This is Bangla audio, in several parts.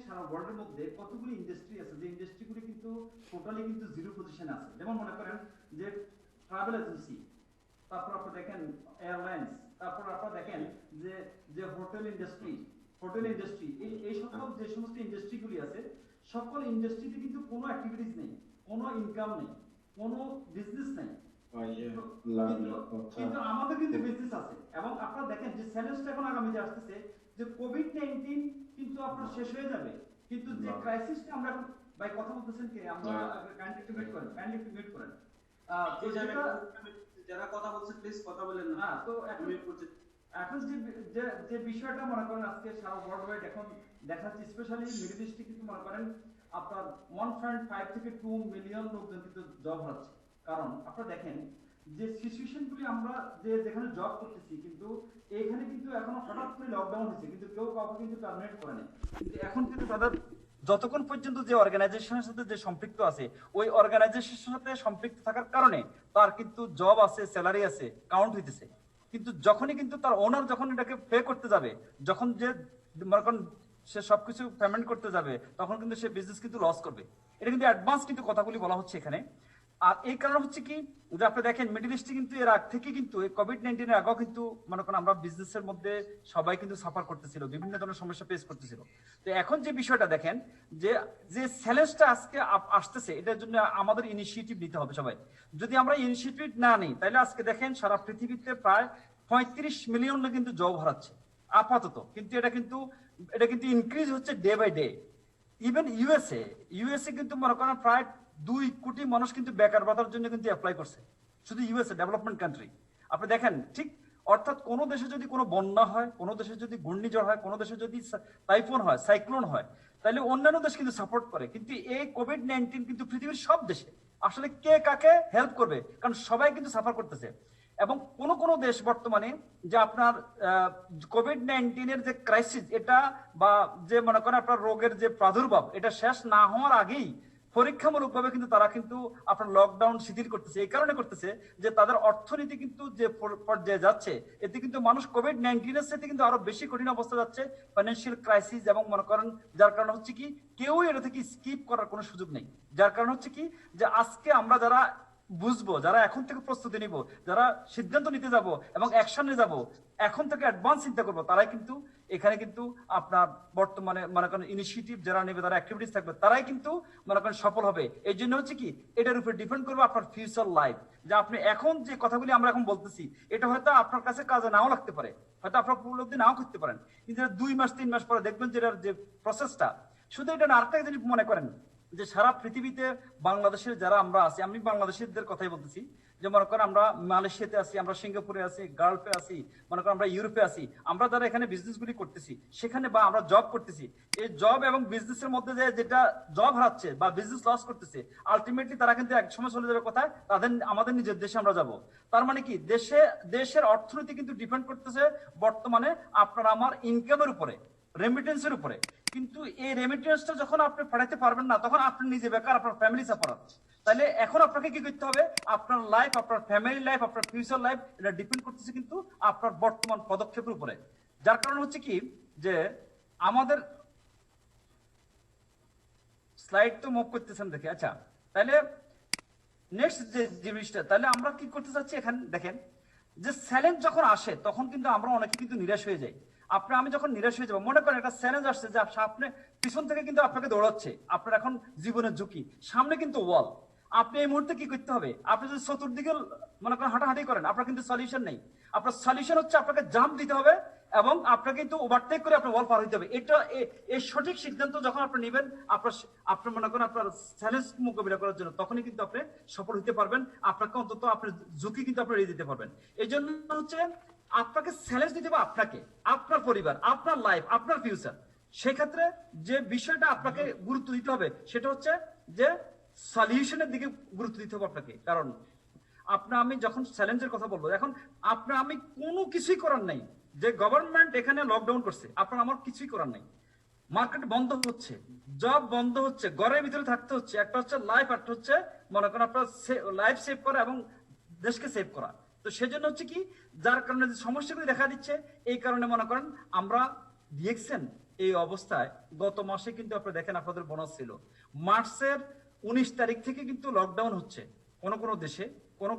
সারা ওয়ার্ল্ডের মধ্যে কতগুলি ইন্ডাস্ট্রি আছে যে ইন্ডাস্ট্রিগুলি কিন্তু টোটালি কিন্তু জিরো পজিশনে আছে। যেমন মনে করেন যে ট্রাভেল এজেন্সি, তারপর আপনি দেখেন এয়ারলাইন্স, তারপর আপনারা দেখেন যে যে হোটেল ইন্ডাস্ট্রি এই সকল যে সমস্ত ইন্ডাস্ট্রিগুলি আছে, সকল ইন্ডাস্ট্রিতে কিন্তু কোনো অ্যাক্টিভিটিস নেই, কোনো ইনকাম নেই, কোনো বিজনেস নেই। কিন্তু আমাদের কিন্তু বিজনেস আছে। এবং আপনারা দেখেন যে চ্যালেঞ্জটা এখন আগামীতে আসতেছে যে কোভিড-19 কিন্তু আপনার শেষ হয়ে যাবে, কিন্তু যে ক্রাইসিসটা আমরা এখন ভাই কথা বলতেছেন কি আমরা কাইন্ডলি একটু মিউট করেন তো যারা কথা বলছে প্লিজ কথা বলেন না। তো এখন যে যে বিষয়টা মনে করেন আজকে সারা ওয়ার্ল্ড ওয়াইড এখন দেখা যাচ্ছে, স্পেশালি মিডল ইস্টে কিন্তু মনে করেন আপনার 1.5 থেকে 2 মিলিয়ন লোকজন কিন্তু জব হারাচ্ছে। কারণ আপনারা দেখেন যে সিচুয়েশনগুলি আমরা যে যেখানে জব করতেছি, কিন্তু এইখানে কিন্তু এখনো হঠাৎ করে লকডাউন হয়েছে, কিন্তু কেউ কাউকে কিন্তু টার্মিনেট করে নাই। কিন্তু এখন কিন্তু তাদের যতক্ষণ পর্যন্ত যে অর্গানাইজেশনের সাথে যে সম্পৃক্ত আছে, ওই অর্গানাইজেশনের সাথে সম্পৃক্ত থাকার কারণে তার কিন্তু জব আছে, স্যালারি আছে, কাউন্ট হইতেছে। কিন্তু যখনই কিন্তু তার ওনার যখন এটাকে পে করতে যাবে, যখন যে মনে করেন সে সবকিছু পেমেন্ট করতে যাবে, তখন কিন্তু সে বিজনেস কিন্তু লস করবে। এটা কিন্তু অ্যাডভান্স কিন্তু কথাগুলি বলা হচ্ছে এখানে। আর এই কারণ হচ্ছে কি যে আপনি দেখেন মিডল ইস্টে কিন্তু এর আগ থেকে কিন্তু এই কোভিড-19 এর আগেও কিন্তু মনে করেন আমরা বিজনেসের মধ্যে সবাই কিন্তু সাফার করতেছিল, বিভিন্ন ধরনের সমস্যা ফেস করতেছিল। তো এখন যে বিষয়টা দেখেন যে যে চ্যালেঞ্জটা আজকে আসতেছে, এটার জন্য আমাদের ইনিশিয়েটিভ নিতে হবে সবাই। যদি আমরা ইনিশিয়েটিভ না নিই, তাহলে আজকে দেখেন সারা পৃথিবীতে প্রায় 35 মিলিয়ন কিন্তু জব হারাচ্ছে আপাতত, কিন্তু এটা কিন্তু ইনক্রিজ হচ্ছে day by day. Even USA কিন্তু মনে করেন প্রায় 2 কোটি মানুষ কিন্তু বেকার ভাতার জন্য কিন্তু অ্যাপ্লাই করছে, শুধু ইউএসএ, ডেভেলপমেন্ট কান্ট্রি। আপনি দেখেন ঠিক, অর্থাৎ কোনো দেশে যদি কোনো বন্যা হয়, কোনো দেশে যদি ঘূর্ণিঝড় হয়, কোনো দেশে যদি টাইফুন হয়, সাইক্লোন হয়, তাহলে অন্যান্য দেশ কিন্তু সাপোর্ট করে। কিন্তু এই কোভিড-19 কিন্তু পৃথিবীর সব দেশে আসলে কে কাকে হেল্প করবে, কারণ সবাই কিন্তু সাফার করতেছে। এবং কোন কোন দেশ বর্তমানে যে আপনার কোভিড-19 এর যে ক্রাইসিস, এটা বা যে মনে করেন আপনার রোগের যে প্রাদুর্ভাব, এটা শেষ না হওয়ার আগেই পরীক্ষামূলক ভাবে কিন্তু তারা কিন্তু আপনার লকডাউন শিথিল করতেছে। এই কারণে করতেছে যে তাদের অর্থনীতি কিন্তু যে পর্যায়ে যাচ্ছে, এতে কিন্তু মানুষ কোভিড-19 এর সাথে কিন্তু আরো বেশি কঠিন অবস্থা যাচ্ছে, ফাইন্যান্সিয়াল ক্রাইসিস। এবং মনে করেন যার কারণে হচ্ছে কি কেউই এটা থেকে স্কিপ করার কোনো সুযোগ নেই। যার কারণ হচ্ছে কি যে আজকে আমরা যারা বুঝবো, যারা এখন থেকে প্রস্তুতি নিব, যারা সিদ্ধান্ত নিতে যাব এবং অ্যাকশনে যাব, এখন থেকে অ্যাডভান্স চিন্তা করবো, তারাই কিন্তু এখানে কিন্তু আপনার বর্তমানে মনে করেন ইনিশিয়েটিভ যারা নেবে, যারা অ্যাক্টিভিটিস থাকবে, তারাই কিন্তু মনে করেন সফল হবে। এই জন্য হচ্ছে কি এটার উপরে ডিপেন্ড করবে আপনার ফিউচার লাইফ। যে আপনি এখন যে কথাগুলি আমরা এখন বলতেছি, এটা হয়তো আপনার কাছে কাজে নাও লাগতে পারে, হয়তো আপনার উপলব্ধি নাও করতে পারেন, কিন্তু 2 মাস 3 মাস পরে দেখবেন যে এটার যে প্রসেসটা, শুধু এটা না, আরেকটা জিনিস মনে করেন যে সারা পৃথিবীতে বাংলাদেশের যারা আমরা আছি, আমি বাংলাদেশিদের কথাই বলতেছি, যে মনে করেন আমরা মালয়েশিয়াতে আছি, আমরা সিঙ্গাপুরে আছি, গালফে আছি, মনে করেন আমরা ইউরোপে আছি, আমরা যারা এখানে বিজনেসগুলি করতেছি সেখানে, বা আমরা জব করতেছি, এই জব এবং বিজনেসের মধ্যে যে যেটা জব হারাচ্ছে বা বিজনেস লস করতেছে, আলটিমেটলি তারা কিন্তু এক সময় চলে যাবে কোথায়, আমাদের নিজের দেশে আমরা যাব। তার মানে কি দেশের অর্থনীতি কিন্তু ডিপেন্ড করতেছে বর্তমানে আপনার আমার ইনকামের উপরে, রেমিটেন্সের উপরে। কিন্তু এই রেমিটেন্সটা যখন আপনি পাঠাতে পারবেন না, তখন আপনি নিজে বেকার, আপনার ফ্যামিলি সাফার। তাহলে এখন আপনাকে কি করতে হবে, আপনার লাইফ, আপনার ফ্যামিলি লাইফ, আপনার ফিউচার লাইফ, এটা ডিপেন্ড করতেছে কিন্তু আপনার বর্তমান পদক্ষেপের উপরে। যার কারণ হচ্ছে কি যে আমাদের স্লাইড তো মুভ করতেছেন দেখে, আচ্ছা তাহলে নেক্সট যে জিনিসটা, তাহলে আমরা কি করতে চাচ্ছি এখানে দেখেন যে চ্যালেঞ্জ যখন আসে তখন কিন্তু আমরা অনেকে কিন্তু নিরাশ হয়ে যাই। আমি যখন নিরাশ হয়ে যাবো, মনে করেন একটা চ্যালেঞ্জ আসছে যে আপনি পিছন থেকে কিন্তু আপনাকে দৌড়াচ্ছে, আপনার এখন জীবনের ঝুঁকি, সামনে কিন্তু ওয়াল। আপনি এই মুহূর্তে কি করতে হবে, আপনি যদি চতুর্দিকে মনে করেন হাঁটাহাঁটি করেন, আপনার কিন্তু সলিউশন নেই। আপনার সলিউশন হচ্ছে আপনাকে জাম্প দিতে হবে এবং আপনাকে কিন্তু ওভারটেক করে আপনার ওয়াল পার হইতে হবে। এটা এই সঠিক সিদ্ধান্ত যখন আপনি নেবেন আপনার মনে করেন আপনার চ্যালেঞ্জ মোকাবিলা করার জন্য, তখনই কিন্তু আপনি সফল হতে পারবেন। আপনাকে অন্তত আপনার ঝুঁকি কিন্তু আপনি এড়িয়ে দিতে পারবেন। এই জন্য হচ্ছে আপনাকে চ্যালেঞ্জ দিতে হবে, আপনাকে, আপনার পরিবার, আপনার লাইফ, আপনার ফিউচার। সেক্ষেত্রে যে বিষয়টা আপনাকে গুরুত্ব দিতে হবে সেটা হচ্ছে যে সলিউশনের দিকে গুরুত্ব দিতে হবে আপনাকে। কারণ আমি যখন চ্যালেঞ্জের কথা বলবো, এখন আমি কোনো কিছুই করার নাই, যে গভর্নমেন্ট এখানে লকডাউন করছে, আমার কিছুই করার নাই। মার্কেট বন্ধ হচ্ছে, জব বন্ধ হচ্ছে, ঘরের ভিতরে থাকতে হচ্ছে। একটা হচ্ছে লাইফ, একটা হচ্ছে মনে করেন আপনার লাইফ সেভ করা এবং দেশকে সেভ করা। তো সেজন্য হচ্ছে কি, যার কারণে যে সমস্যাগুলি দেখা দিচ্ছে, এই কারণে মনে করেন আমরা দেখছেন এই অবস্থায় গত মাসে কিন্তু আপনারা দেখেন আপনাদের বোনাস ছিল, মার্চের 19 তারিখ থেকে কিন্তু লকডাউন হচ্ছে কোন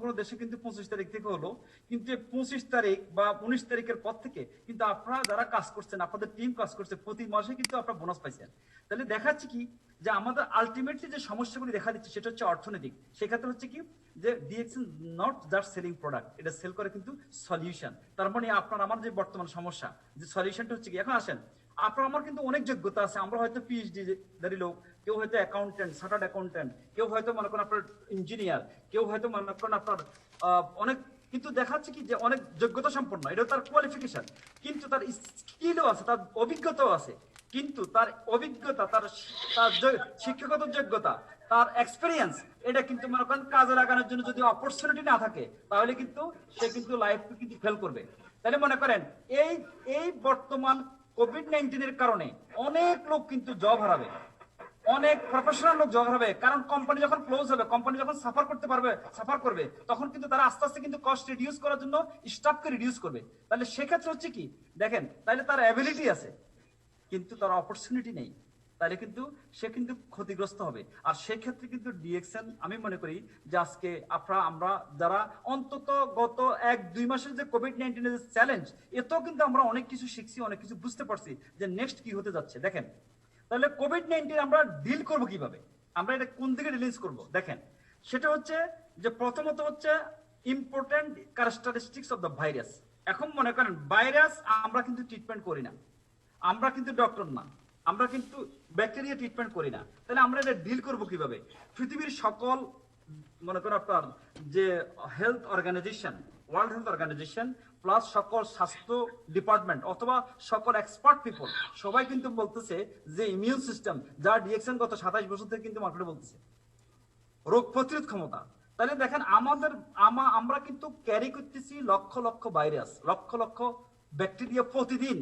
কোন দেশে কিন্তু 25 তারিখ থেকে হলো, কিন্তু 25 তারিখ বা 19 তারিখের পর থেকে কিন্তু আপনারা যারা কাজ করছেন, আপনাদের টিম কাজ করছে, প্রতি মাসে কিন্তু আপনারা বোনাস পাইছেন। তাহলে দেখাচ্ছে কি যে আমাদের আলটিমেটলি যে সমস্যাগুলি দেখা দিচ্ছে সেটা হচ্ছে অর্থনৈতিক। সেক্ষেত্রে হচ্ছে কি যে DXN not just selling product, এটা সেল করে কিন্তু সলিউশন। তার মানে আপনার আমার যে বর্তমান সমস্যা, যে সলিউশনটা হচ্ছে কি, এখন আসেন আপনার আমার কিন্তু অনেক যোগ্যতা আছে, আমরা হয়তো পিএইচডি দারি লোক, কেউ হয়তো অ্যাকাউন্টেন্ট, চার্টার্ড অ্যাকাউন্টেন্ট, কেউ হয়তো মনে করেন আপনার ইঞ্জিনিয়ার, কেউ হয়তো মনে করেন আপনার অনেক, কিন্তু দেখাচ্ছে কি যে অনেক যোগ্যতা সম্পন্ন, এটা তার কোয়ালিফিকেশন, কিন্তু তার স্কিলও আছে, তার অভিজ্ঞতাও আছে, কিন্তু তার অভিজ্ঞতা, তার তার শিক্ষাগত যোগ্যতা, তার এক্সপেরিয়েন্স, এটা কিন্তু মনে করেন কাজে লাগানোর জন্য যদি অপরচুনিটি না থাকে তাহলে কিন্তু সে কিন্তু লাইফকে কিন্তু ফেল করবে। তাহলে মনে করেন এই এই বর্তমান কোভিড-19 এর কারণে অনেক লোক কিন্তু জব হারাবে, অনেক প্রফেশনাল লোক জব হারাবে, কারণ কোম্পানি যখন ক্লোজ হবে, কোম্পানি যখন সাফার করবে, তখন কিন্তু তারা আস্তে আস্তে কিন্তু কস্ট রিডিউস করার জন্য স্টাফকে রিডিউস করবে। তাহলে সেক্ষেত্রে হচ্ছে কি দেখেন, তাহলে তার অ্যাবিলিটি আছে কিন্তু তার অপরচুনিটি নেই, তাহলে কিন্তু সে কিন্তু ক্ষতিগ্রস্ত হবে। আর সেক্ষেত্রে কিন্তু ডিএক্সএন আমি মনে করি যে আজকে আমরা যারা অন্তত গত 1-2 মাসের যে কোভিড-19 এর চ্যালেঞ্জ, এতেও কিন্তু আমরা অনেক কিছু শিখছি, অনেক কিছু বুঝতে পারছি যে নেক্সট কি হতে যাচ্ছে। দেখেন তাহলে কোভিড-19 আমরা ডিল করব কিভাবে, আমরা এটা কোন দিকে রিলিজ করব, দেখেন সেটা হচ্ছে যে প্রথমত হচ্ছে important characteristics of the virus. এখন মনে করেন ভাইরাস আমরা কিন্তু ট্রিটমেন্ট করি না, আমরা কিন্তু ডক্টর না, আমরা কিন্তু ব্যাকটেরিয়া ট্রিটমেন্ট করি না, তাহলে আমরা এটা ডিল করব কিভাবে? পৃথিবীর সকল মনে করেন আপনার যে health organization, world health organization plus সকল স্বাস্থ্য ডিপার্টমেন্ট অথবা সকল এক্সপার্ট পিপল সবাই কিন্তু বলতেছে যে ইমিউন সিস্টেম, যা ডিএক্সএন গত 27 বছর থেকে কিন্তু মার্কেটে বলতেছে রোগ প্রতিরোধ ক্ষমতা। তাহলে দেখেন আমরা কিন্তু ক্যারি করতেছি লক্ষ লক্ষ ভাইরাস, লক্ষ লক্ষ ব্যাকটেরিয়া প্রতিদিন,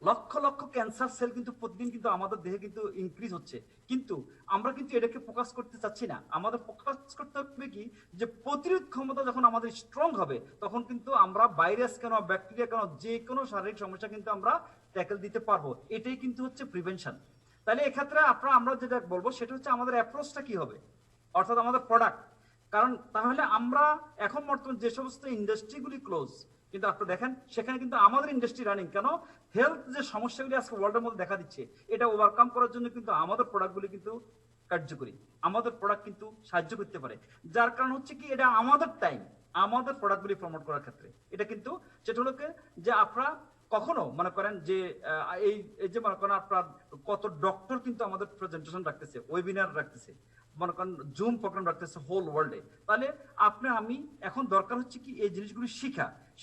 লক্ষ লক্ষ ক্যান্সার সেল কিন্তু প্রতিদিন কিন্তু আমাদের দেহে কিন্তু ইনক্রিজ হচ্ছে, কিন্তু আমরা কিন্তু এটাকে ফোকাস করতে চাচ্ছি না। আমাদের ফোকাস করতে হবে কি যে প্রতিরোধ ক্ষমতা যখন আমাদের স্ট্রং হবে তখন কিন্তু আমরা ভাইরাস কেন, ব্যাকটেরিয়া কেন, যে কোনো শারীরিক সমস্যা কিন্তু আমরা ট্যাকেল দিতে পারবো। এটাই কিন্তু হচ্ছে প্রিভেনশন। তাহলে এক্ষেত্রে আমরা যেটা বলবো সেটা হচ্ছে আমাদের অ্যাপ্রোচটা কি হবে, অর্থাৎ আমাদের প্রোডাক্ট। কারণ তাহলে আমরা এখন বর্তমান যে সমস্ত ইন্ডাস্ট্রিগুলি ক্লোজ, কিন্তু আপনারা দেখেন সেখানে কিন্তু আমাদের ইন্ডাস্ট্রি রানিং, কেন হেলথ যে সমস্যাগুলি আজকে ওয়ার্ল্ডের মধ্যে দেখা দিচ্ছে এটা ওভারকাম করার জন্য কিন্তু আমাদের প্রোডাক্টগুলি কিন্তু কার্যকরী, আমাদের প্রোডাক্ট কিন্তু সাহায্য করতে পারে। যার কারণ হচ্ছে কি এটা আমাদের টাইম, আমাদের প্রোডাক্টগুলি প্রমোট করার ক্ষেত্রে এটা কিন্তু যেটা হলো যে আপনারা কখনো মনে করেন যে এই যে মনে করেন আপনার কত ডক্টর কিন্তু আমাদের প্রেজেন্টেশন রাখতেছে, ওয়েবিনার রাখতেছে, মনে করেন জুম প্রোগ্রাম রাখতেছে হোল ওয়ার্ল্ডে। তাহলে আমি এখন দরকার হচ্ছে কি এই জিনিসগুলি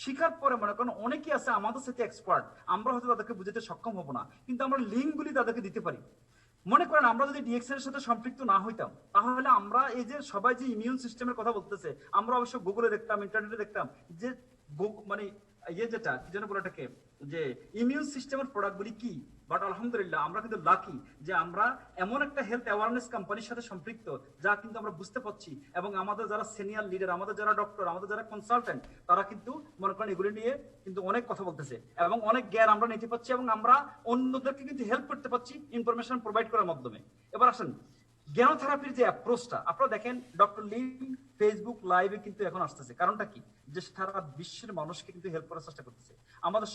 শিখার পরে মনে করেন অনেকেই আছে আমাদের সাথে এক্সপার্ট, আমরা হয়তো তাদেরকে বুঝাতে সক্ষম হবো না, কিন্তু আমরা লিঙ্কগুলি তাদেরকে দিতে পারি। মনে করেন আমরা যদি ডিএক্সএন এর সাথে সম্পৃক্ত না হইতাম তাহলে আমরা এই যে সবাই যে ইমিউন সিস্টেমের কথা বলতেছে, আমরা অবশ্য গুগলে দেখতাম, ইন্টারনেটে দেখতাম যে মানে যেটা কি যেন বলে এটাকে যে ইমিউন সিস্টেমের প্রোডাক্টগুলি কি। বাট আলহামদুলিল্লাহ আমরা কিন্তু লাকি যে আমরা এমন একটা হেলথ অ্যাওয়ারনেস কোম্পানির সাথে সম্পৃক্ত যা কিন্তু আমরা বুঝতে পারছি, এবং আমাদের যারা সিনিয়র লিডার, আমাদের যারা ডক্টর, আমাদের যারা কনসালটেন্ট, তারা কিন্তু মনে করেন এগুলি নিয়ে কিন্তু অনেক কথা বলতেছে এবং অনেক জ্ঞান আমরা নিতে পারছি এবং আমরা অন্যদেরকে কিন্তু হেল্প করতে পারছি ইনফরমেশন প্রোভাইড করার মাধ্যমে। এবার আসেন জ্ঞানোথেরাপির যে অ্যাপ্রোচটা, আপনারা দেখেন ডক্টর লিম ফেসবুক লাইভে কিন্তু এখন আসতেছে, কারণটা কি যে সারা বিশ্বের মানুষকে কিন্তু হেল্প করার চেষ্টা করতেছে। আমাদের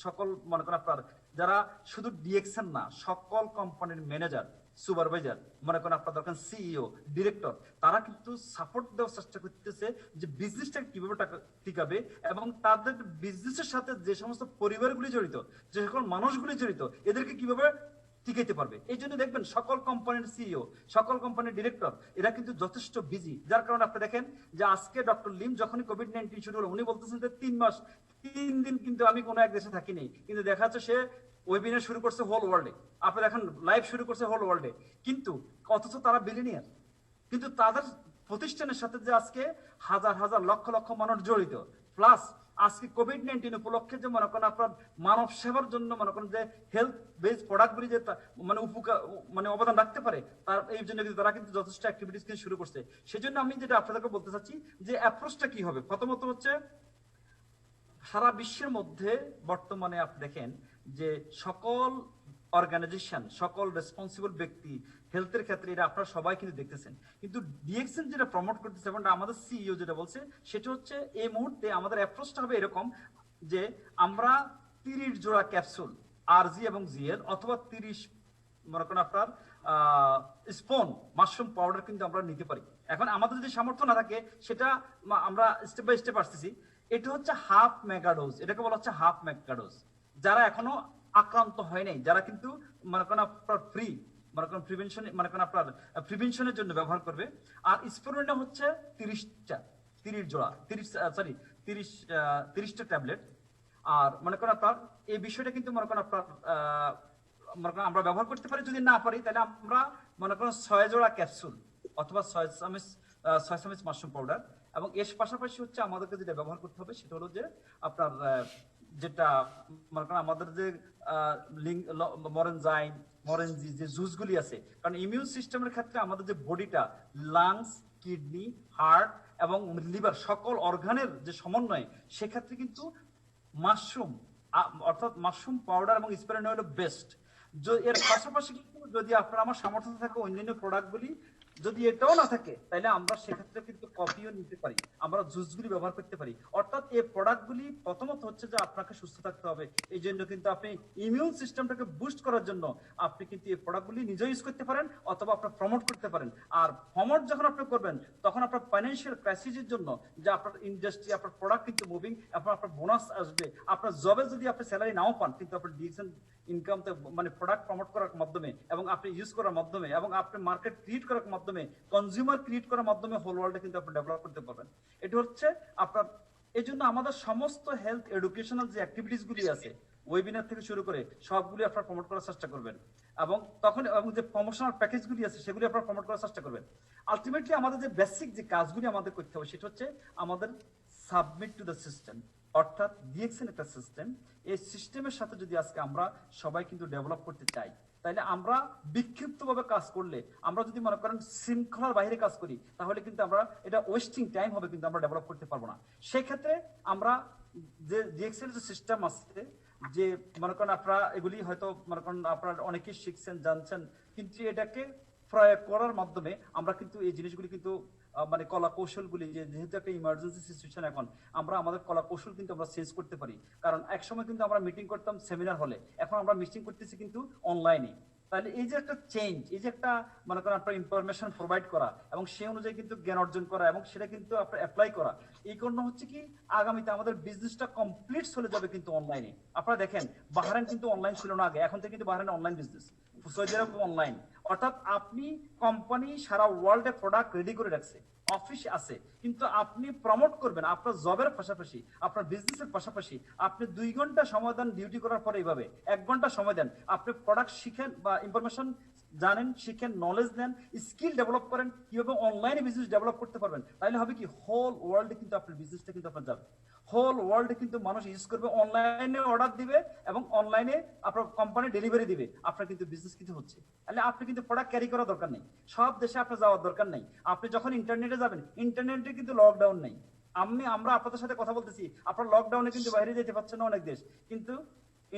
সকল মনে করেন আপনার যারা শুধু ডিএক্সএন না, সকল কোম্পানির ম্যানেজার, সুপারভাইজার, মনে করেন আপনার দরকার সিইও, ডিরেক্টর, তারা কিন্তু সাপোর্ট দেওয়ার চেষ্টা করতেছে যে বিজনেসটা কিভাবে টিকাবে এবং তাদের বিজনেসের সাথে যে সমস্ত পরিবারগুলি জড়িত, যে সকল মানুষগুলি জড়িত, এদেরকে কিভাবে টিকাইতে পারবে। এই জন্য দেখবেন সকল কোম্পানির সিইও, সকল কোম্পানির ডিরেক্টর এরা কিন্তু যথেষ্ট বিজি। যার কারণে আপনি দেখেন যে আজকে ডক্টর লিম যখনই কোভিড-19 শুরু হলো উনি বলতেছেন যে 3 মাস 3 দিন কিন্তু আমি কোনো এক দেশে থাকিনি, কিন্তু দেখা যাচ্ছে সে ওয়েবিনার শুরু করছে হোল ওয়ার্ল্ডে, আপনি দেখেন লাইভ শুরু করছে হোল ওয়ার্ল্ডে, কিন্তু অথচ তারা বিলিনিয়ার, কিন্তু তাদের প্রতিষ্ঠানের সাথে যে আজকে হাজার হাজার লক্ষ লক্ষ মানুষ জড়িত, প্লাস আজকে কোভিড-19 উপলক্ষে যে মনে করেন আপনার মানব সেবার জন্য মনে করেন যে হেলথ বেস প্রোডাক্টগুলি যে মানে উপকার মানে অবদান রাখতে পারে, তার এই জন্য কিন্তু তারা কিন্তু যথেষ্ট অ্যাক্টিভিটিস কিন্তু শুরু করছে। সেজন্য আমি যেটা আপনাদেরকে বলতে চাচ্ছি যে অ্যাপ্রোচটা কি হবে, প্রথমত হচ্ছে সারা বিশ্বের মধ্যে বর্তমানে আপনি দেখেন যে সকল অর্গানাইজেশন, সকল রেসপন্সিবল ব্যক্তি হেলথের ক্ষেত্রে এটা আপনারা সবাই কিন্তু দেখতেছেন। কিন্তু ডিএক্সএন যেটা প্রমোট করতেছে এবং আমাদের সিইও যেটা বলছে সেটা হচ্ছে এই মুহূর্তে আমাদের অ্যাপ্রোচটা হবে এরকম যে আমরা 30 জোড়া ক্যাপসুল আরজি এবং জিএল অথবা 30 মনে করেন আপনার স্পন মাশরুম পাউডার কিন্তু আমরা নিতে পারি। এখন আমাদের যদি সামর্থ্য না থাকে সেটা আমরা স্টেপ বাই স্টেপ আসতেছি। এটা হচ্ছে হাফ মেগাডোজ, এটাকে বলা হচ্ছে হাফ মেগাডোজ। যারা এখনো আক্রান্ত হয় নাই, যারা কিন্তু মনে করেন আপনার ফ্রি, মনে করেন প্রিভেনশন, মনে করেন আপনার প্রিভেনশনের জন্য ব্যবহার করবে। আর স্পোরুলিনা হচ্ছে 30 জোড়া 30টা ট্যাবলেট। আর মনে করেন আপনার এই বিষয়টা কিন্তু মনে করেন আপনার মনে করেন আমরা ব্যবহার করতে পারি। যদি না পারি তাহলে আমরা মনে করেন 6 জোড়া ক্যাপসুল অথবা 6 চামচ মাশরুম পাউডার। এবং এর পাশাপাশি হচ্ছে আমাদেরকে যেটা ব্যবহার করতে হবে সেটা হলো যে আপনার যেটা মনে করেন আমাদের যে মরেনজি যে জুসগুলি আছে, কারণ ইমিউন সিস্টেমের ক্ষেত্রে আমাদের যে বডিটা লাংস, কিডনি, হার্ট এবং লিভার সকল অর্গানের যে সমন্বয়, সেক্ষেত্রে কিন্তু মাশরুম অর্থাৎ মাশরুম পাউডার এবং স্প্রে হলো বেস্ট। এর পাশাপাশি কিন্তু যদি আপনার আমার সামর্থ্য থাকে অন্যান্য প্রোডাক্টগুলি যদি এটাও না থাকে তাহলে আমরা সেক্ষেত্রে কিন্তু কফিও নিতে পারি, আমরা জুসগুলি ব্যবহার করতে পারি। অর্থাৎ এই প্রোডাক্টগুলি প্রথমত হচ্ছে যে আপনাকে সুস্থ থাকতে হবে, এই জন্য কিন্তু আপনি ইমিউন সিস্টেমটাকে বুস্ট করার জন্য আপনি কিন্তু এই প্রোডাক্টগুলি নিজেও ইউজ করতে পারেন অথবা আপনার প্রমোট করতে পারেন। আর প্রমোট যখন আপনি করবেন তখন আপনার ফাইন্যান্সিয়াল ক্রাইসিসের জন্য যে আপনার ইন্ডাস্ট্রি, আপনার প্রোডাক্ট কিন্তু মুভিং, আপনার বোনাস আসবে, আপনার জবে যদি আপনি স্যালারি নাও পান কিন্তু আপনার ডিসেন্ট ইনকাম মানে প্রোডাক্ট প্রমোট করার মাধ্যমে এবং আপনি ইউজ করার মাধ্যমে এবং আপনি মার্কেট ক্রিয়েট করার মাধ্যমে, কনজিউমার ক্রিয়েট করার মাধ্যমে হোল ওয়ার্ল্ডে কিন্তু আপনি ডেভেলপ করতে পারবেন। এটি হচ্ছে আপনার এই জন্য আমাদের সমস্ত হেলথ এডুকেশনাল যে অ্যাক্টিভিটিস গুলি আছে ওয়েবিনার থেকে শুরু করে সবগুলি আপনারা প্রমোট করার চেষ্টা করবেন এবং তখন এবং যে প্রমোশনাল প্যাকেজগুলি আছে সেগুলি আপনারা প্রমোট করার চেষ্টা করবেন। আলটিমেটলি আমাদের যে বেসিক যে কাজগুলি আমাদের করতে হবে সেটা হচ্ছে আমাদের সাবমিট টু দ্য সিস্টেম, অর্থাৎ ডিএক্সএন একটা সিস্টেম। এই সিস্টেমের সাথে যদি আজকে আমরা সবাই কিন্তু ডেভেলপ করতে চাই তাহলে আমরা বিক্ষিপ্তভাবে কাজ করলে, আমরা যদি মনে করেন শৃঙ্খলার বাইরে কাজ করি তাহলে কিন্তু আমরা এটা ওয়েস্টিং টাইম হবে, কিন্তু আমরা ডেভেলপ করতে পারবো না। সেই ক্ষেত্রে আমরা যে ডিএক্সএন যে সিস্টেম আছে, যে মনে করেন আপনারা এগুলি হয়তো মনে করেন আপনারা অনেকেই শিখছেন, জানছেন, কিন্তু এটাকে প্রয়োগ করার মাধ্যমে আমরা কিন্তু এই জিনিসগুলি কিন্তু মানে কলা কৌশলগুলি, যেহেতু একটা ইমার্জেন্সি সিচুয়েশন, এখন আমরা আমাদের কলা কৌশল কিন্তু আমরা চেঞ্জ করতে পারি। কারণ এক সময় কিন্তু আমরা মিটিং করতাম সেমিনার হলে, এখন আমরা মিটিং করতেছি কিন্তু অনলাইনে। তাহলে এই যে একটা চেঞ্জ, এই যে একটা মনে করেন আপনার ইনফরমেশন প্রোভাইড করা এবং সেই অনুযায়ী কিন্তু জ্ঞান অর্জন করা এবং সেটা কিন্তু আপনার অ্যাপ্লাই করা, এই কারণে হচ্ছে কি আগামীতে আমাদের বিজনেসটা কমপ্লিট চলে যাবে কিন্তু অনলাইনে। আপনারা দেখেন বাহরাইন কিন্তু অনলাইন ছিল না আগে, এখন থেকে কিন্তু বাহরাইন অনলাইন বিজনেস, সৌদি আরব অনলাইন। অর্থাৎ আপনি কোম্পানি সারা ওয়ার্ল্ডে প্রোডাক্ট রেডি করে রাখছে, অফিস আছে, কিন্তু আপনি প্রমোট করবেন আপনার জবের পাশাপাশি, আপনার বিজনেসের পাশাপাশি। আপনি 2 ঘন্টা সময় দেন ডিউটি করার পরে, এইভাবে 1 ঘন্টা সময় দেন, আপনি প্রোডাক্ট শিখেন বা ইনফরমেশন জানেন, শিখেন, নলেজ নেন, স্কিল ডেভেলপ করেন, কিভাবে অনলাইনে বিজনেস ডেভেলপ করতে পারবেন। তাহলে হবে কি হোল ওয়ার্ল্ডে কিন্তু আপনার বিজনেসটা কিন্তু আপনার যাবে, হোল ওয়ার্ল্ডে কিন্তু মানুষ ইউজ করবে, অনলাইনে অর্ডার দিবে এবং অনলাইনে আপনার কোম্পানি ডেলিভারি দিবে, আপনার কিন্তু বিজনেস কিন্তু হচ্ছে। তাহলে আপনি কিন্তু প্রোডাক্ট ক্যারি করার দরকার নেই, সব দেশে আপনার যাওয়ার দরকার নেই। আপনি যখন ইন্টারনেটে যাবেন, ইন্টারনেটে কিন্তু লকডাউন নেই। আমরা আপনাদের সাথে কথা বলতেছি, আপনার লকডাউনে কিন্তু বাইরে যেতে পারছেন না অনেক দেশ, কিন্তু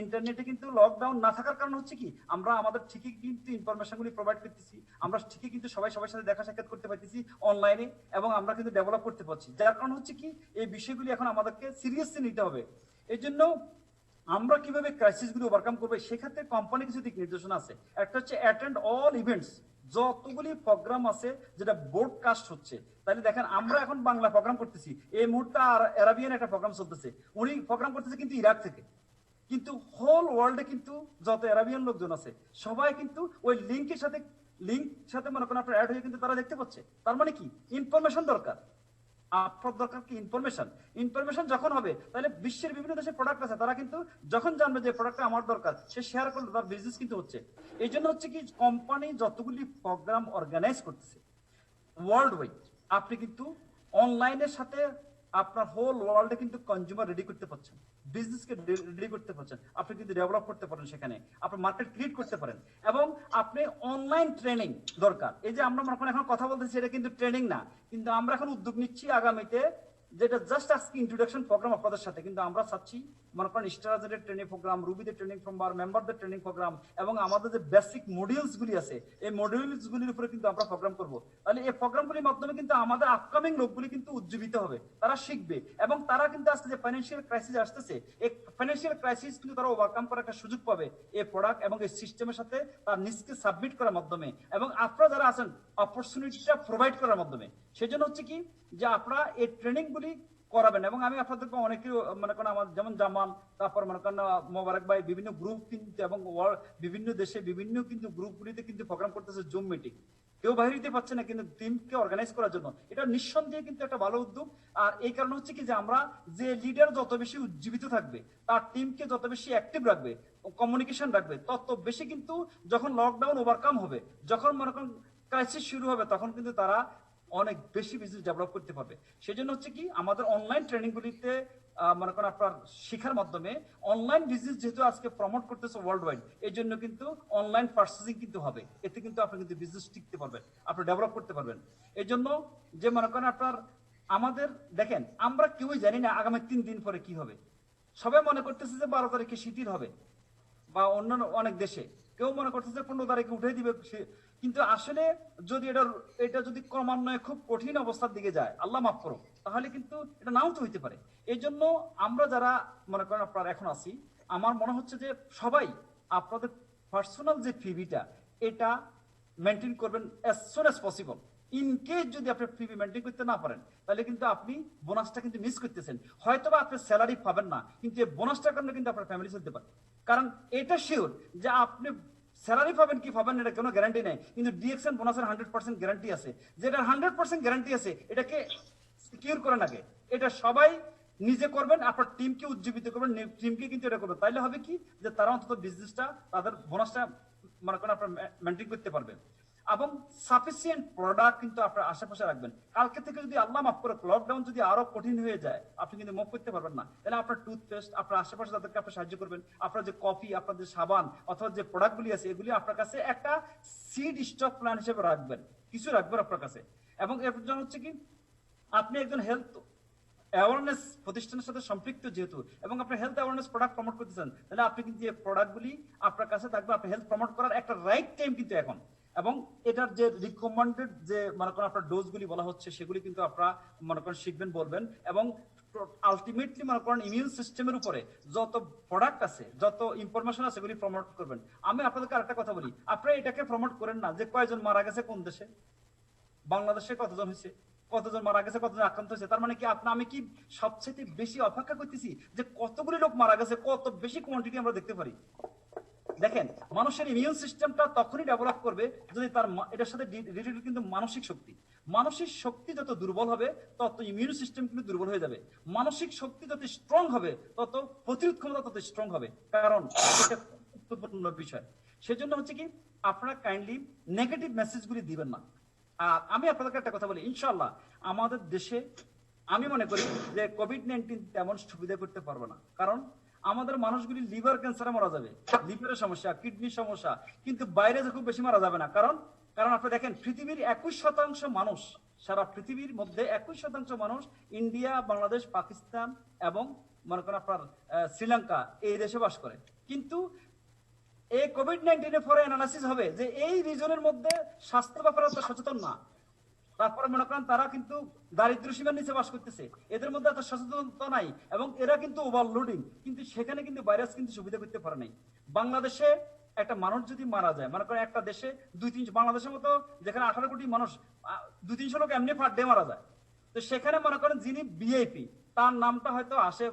ইন্টারনেটে কিন্তু লকডাউন না থাকার কারণ হচ্ছে কি আমরা আমাদের ঠিকই কিন্তু ইনফরমেশনগুলি প্রোভাইড করতেছি, আমরা ঠিকই কিন্তু সবার সাথে দেখা সাক্ষাৎ করতে পারতেছি অনলাইনে এবং আমরা কিন্তু ডেভেলপ করতে পারছি। যার কারণ হচ্ছে কি এই বিষয়গুলি এখন আমাদেরকে সিরিয়াসলি নিতে হবে। এই জন্য আমরা কিভাবে ক্রাইসিসগুলি ওভারকাম করবো সেক্ষেত্রে কোম্পানি কিছু দিক নির্দেশনা আছে। একটা হচ্ছে অ্যাটেন্ড অল ইভেন্টস, যতগুলি প্রোগ্রাম আছে যেটা ব্রডকাস্ট হচ্ছে। তাহলে দেখেন আমরা এখন বাংলা প্রোগ্রাম করতেছি, এই মুহূর্তে আর আরাবিয়ান একটা প্রোগ্রাম চলতেছে, উনি প্রোগ্রাম করতেছে কিন্তু ইরাক থেকে, কিন্তু হোল ওয়ার্ল্ডে কিন্তু যত আরাবিয়ান লোকজন আছে সবাই কিন্তু ওই লিঙ্কের সাথে মনে করেন আপনার অ্যাড হয়ে কিন্তু তারা দেখতে পাচ্ছে। তার মানে কি ইনফরমেশন দরকার, আপনার দরকার কি ইনফরমেশন যখন হবে তাহলে বিশ্বের বিভিন্ন দেশের প্রোডাক্ট আছে, তারা কিন্তু যখন জানবে যে প্রোডাক্টটা আমার দরকার, সে শেয়ার করলে তার বিজনেস কিন্তু হচ্ছে। এই জন্য হচ্ছে কি কোম্পানি যতগুলি প্রোগ্রাম অর্গানাইজ করতেছে ওয়ার্ল্ড ওয়াইড, আপনি কিন্তু অনলাইনের সাথে আপনার হোল ওয়ার্ল্ডে কিন্তু কনজিউমার রেডি করতে পারছেন, বিজনেসকে রেডি করতে পারছেন, আপনি কিন্তু ডেভেলপ করতে পারেন, সেখানে আপনি মার্কেট ক্রিয়েট করতে পারেন। এবং আপনি অনলাইন ট্রেনিং দরকার। এই যে আমরা এখন কথা বলতেছি এটা কিন্তু ট্রেনিং না, কিন্তু আমরা এখন উদ্যোগ নিচ্ছি আগামীতে যেটা জাস্ট আজকে ইন্ট্রোডাকশন প্রোগ্রাম আপনাদের সাথে, কিন্তু আমরা চাচ্ছি মনে করেন স্টারাজের ট্রেনিং প্রোগ্রাম, রুবিদের ট্রেনিং প্রোগ্রাম, মেম্বারদের ট্রেনিং প্রোগ্রাম এবং আমাদের যে বেসিক মডিউলস গুলি আছে এই মডিউলস গুলির উপরে কিন্তু আমরা প্রোগ্রাম করব। তাহলে এই প্রোগ্রামগুলির মাধ্যমে কিন্তু আমাদের আপকামিং লোকগুলি কিন্তু উজ্জীবিত হবে, তারা শিখবে এবং তারা কিন্তু আজকে যে ফাইন্যান্সিয়াল ক্রাইসিস আসতেছে এই ফাইন্যান্সিয়াল ক্রাইসিস কিন্তু তারা ওভারকাম করার একটা সুযোগ পাবে এই প্রোডাক্ট এবং এই সিস্টেমের সাথে তার নিজকে সাবমিট করার মাধ্যমে এবং আপনারা যারা আছেন অপরচুনিটিটা প্রোভাইড করার মাধ্যমে। সেজন্য হচ্ছে কি যে আপনারা এই ট্রেনিং গুলি করাবেন এবং আমি আপনাদেরকে অনেকে মনে করেন আমার যেমন জামান, তারপর মনে করেন মোবারক ভাই বিভিন্ন গ্রুপ কিন্তু এবং বিভিন্ন দেশে বিভিন্ন কিন্তু গ্রুপগুলিতে কিন্তু প্রোগ্রাম করতেছে জুম মিটিং, কেউ বাইরে দিতে পারছে না কিন্তু টিমকে অর্গানাইজ করার জন্য। এটা নিঃসন্দেহে কিন্তু একটা ভালো উদ্যোগ। আর এই কারণে হচ্ছে কি যে আমরা যে লিডার যত বেশি উজ্জীবিত থাকবে, তার টিমকে যত বেশি অ্যাক্টিভ রাখবে, কমিউনিকেশন রাখবে, তত বেশি কিন্তু যখন লকডাউন ওভারকাম হবে, যখন মনে করেন ক্রাইসিস শুরু হবে, তখন কিন্তু তারা অনেক বেশি বিজনেস ডেভেলপ করতে পারবে। সেই জন্য হচ্ছে কি আমাদের অনলাইন ট্রেনিং গুলিতে মনে করেন আপনার শিখার মাধ্যমে অনলাইন বিজনেস যেহেতু আজকে প্রমোট করতেছে ওয়ার্ল্ড ওয়াইড, এই জন্য কিন্তু অনলাইন পার্চেসিং কিন্তু হবে, এতে কিন্তু আপনি কিন্তু বিজনেস টিকতে পারবেন, আপনি ডেভেলপ করতে পারবেন। এই জন্য যে মনে করেন আপনার আমাদের দেখেন আমরা কেউই জানি না আগামী 3 দিন পরে কি হবে। সবাই মনে করতেছে যে 12 তারিখে শিথিল হবে বা অন্যান্য অনেক দেশে কেউ মনে করতেছে 15 তারিখে উঠে দিবে, কিন্তু আসলে যদি এটা যদি ক্রমান্বয়ে খুব কঠিন অবস্থার দিকে যায়, আল্লাহ মাফ করো, তাহলে কিন্তু এটা নাও তো হইতে পারে। এই জন্য আমরা যারা মনে করেন আপনার এখন আছি, আমার মনে হচ্ছে যে সবাই আপনাদের পার্সোনাল যে ফিবিটা এটা মেনটেন করবেন as soon as possible। In case যদি আপনি ফিবি মেনটেন করতে না পারেন, তাহলে কিন্তু আপনি বোনাসটা কিন্তু মিস করতেছেন। হয়তোবা আপনি স্যালারি পাবেন না, কিন্তু এই বোনাসটার কারণে কিন্তু আপনার ফ্যামিলি চলতে পারে। কারণ এটা শিওর যে আপনি স্যালারি পাবেন কি পাবেন এটা কোনো গ্যারান্টি নেই, কিন্তু ডিএক্সএন বোনাসের 100% গ্যারান্টি আছে। যেটা 100% গ্যারান্টি আছে এটাকে সিকিউর করেন আগে, এটা সবাই নিজে করবেন, আপনার টিমকে উজ্জীবিত করবেন, টিমকে কিন্তু এটা করবেন। তাইলে হবে কি যে তারা অন্তত বিজনেসটা তাদের বোনাসটা মনে করেন আপনার মেনটেন করতে পারবেন এবং সাফিসিয়েন্ট প্রোডাক্ট কিন্তু আপনার আশেপাশে রাখবেন। কালকে থেকে যদি আল্লাহ মাফ করে লকডাউন যদি আরো কঠিন হয়ে যায়, আপনি কিন্তু মুভ করতে পারবেন না, তাহলে আপনার টুথপেস্ট আপনার আশেপাশে তাদেরকে আপনি সাহায্য করবেন। আপনার যে কফি, আপনার যে সাবান অথবা যে প্রোডাক্টগুলি আছে এগুলি আপনার কাছে একটা সিড স্টক প্ল্যান হিসেবে রাখবেন, কিছু রাখবেন আপনার কাছে। এবং এর জন্য হচ্ছে কি আপনি একজন হেলথ অ্যাওয়ারনেস প্রতিষ্ঠানের সাথে সম্পৃক্ত যেহেতু এবং আপনি হেলথ অ্যাওয়ারনেস প্রোডাক্ট প্রমোট করতেছেন, তাহলে আপনি কিন্তু এই প্রোডাক্টগুলি আপনার কাছে থাকবে। আপনি হেলথ প্রমোট করার একটা রাইট টাইম কিন্তু এখন, এবং এটার যে রিকমেন্ডেড যে মনে করেন আপনার ডোজগুলি বলা হচ্ছে সেগুলি কিন্তু আপনারা মনে করেন শিখবেন, বলবেন এবং আলটিমেটলি মনে করেন ইমিউন সিস্টেমের উপরে যত প্রোডাক্ট আছে, যত ইনফরমেশন আছে সেগুলি প্রমোট করবেন। আমি আপনাদেরকে আরেকটা কথা বলি, আপনারা এটাকে প্রমোট করেন না যে কয়জন মারা গেছে কোন দেশে, বাংলাদেশে কতজন হয়েছে, কতজন মারা গেছে, কতজন আক্রান্ত হয়েছে। তার মানে কি আমি কি সবচেয়ে বেশি অপেক্ষা করতেছি যে কতগুলি লোক মারা গেছে, কত বেশি কোয়ান্টিটি আমরা দেখতে পারি। দেখেন মানুষের ইমিউন সিস্টেমটা তখনই ডেভেলপ করবে যদি তার এটার সাথে রিলেটেড কিন্তু মানসিক শক্তি। মানসিক শক্তি যত দুর্বল হবে তত ইমিউন সিস্টেম কিন্তু দুর্বল হয়ে যাবে। মানসিক শক্তি যত স্ট্রং হবে তত প্রতিরোধ ক্ষমতা তত স্ট্রং হবে, কারণ এটা গুরুত্বপূর্ণ বিষয়। সেজন্য হচ্ছে কি আপনারা কাইন্ডলি নেগেটিভ মেসেজগুলি দিবেন না। আর আমি আপনাদেরকে একটা কথা বলি, ইনশাআল্লাহ আমাদের দেশে আমি মনে করি যে কোভিড-19 তেমন সুবিধা করতে পারবে না, কারণ আমাদের মানুষগুলি লিভার ক্যান্সারে মারা যাবে, লিভারের সমস্যা, কিডনির সমস্যা, কিন্তু বাইরে যে খুব বেশি মারা যাবে না। কারণ আপনি দেখেন পৃথিবীর 21% মানুষ, সারা পৃথিবীর মধ্যে 21% মানুষ ইন্ডিয়া, বাংলাদেশ, পাকিস্তান এবং মনে করেন আপনার শ্রীলঙ্কা এই দেশে বাস করে। কিন্তু এই কোভিড-19 এর পরে অ্যানালাইসিস হবে যে এই রিজনের মধ্যে স্বাস্থ্য ব্যাপারে অত সচেতন না, তারপরে মনে করেন তারা কিন্তু দারিদ্র সীমার নিচে বাস করতেছে, এদের মধ্যে এত সচেতনতা নাই এবং এরা কিন্তু ওভারলোডিং, কিন্তু সেখানে কিন্তু ভাইরাস কিন্তু সুবিধা করতে পারে নাই। বাংলাদেশে একটা মানুষ যদি মারা যায়, মনে করেন একটা দেশে 2-3 বাংলাদেশের মতো যেখানে 18 কোটি মানুষ, 200-300 লোক এমনি পার ডে মারা যায়, তো সেখানে মনে করেন যিনি ভিআইপি তার নামটা হয়তো আসে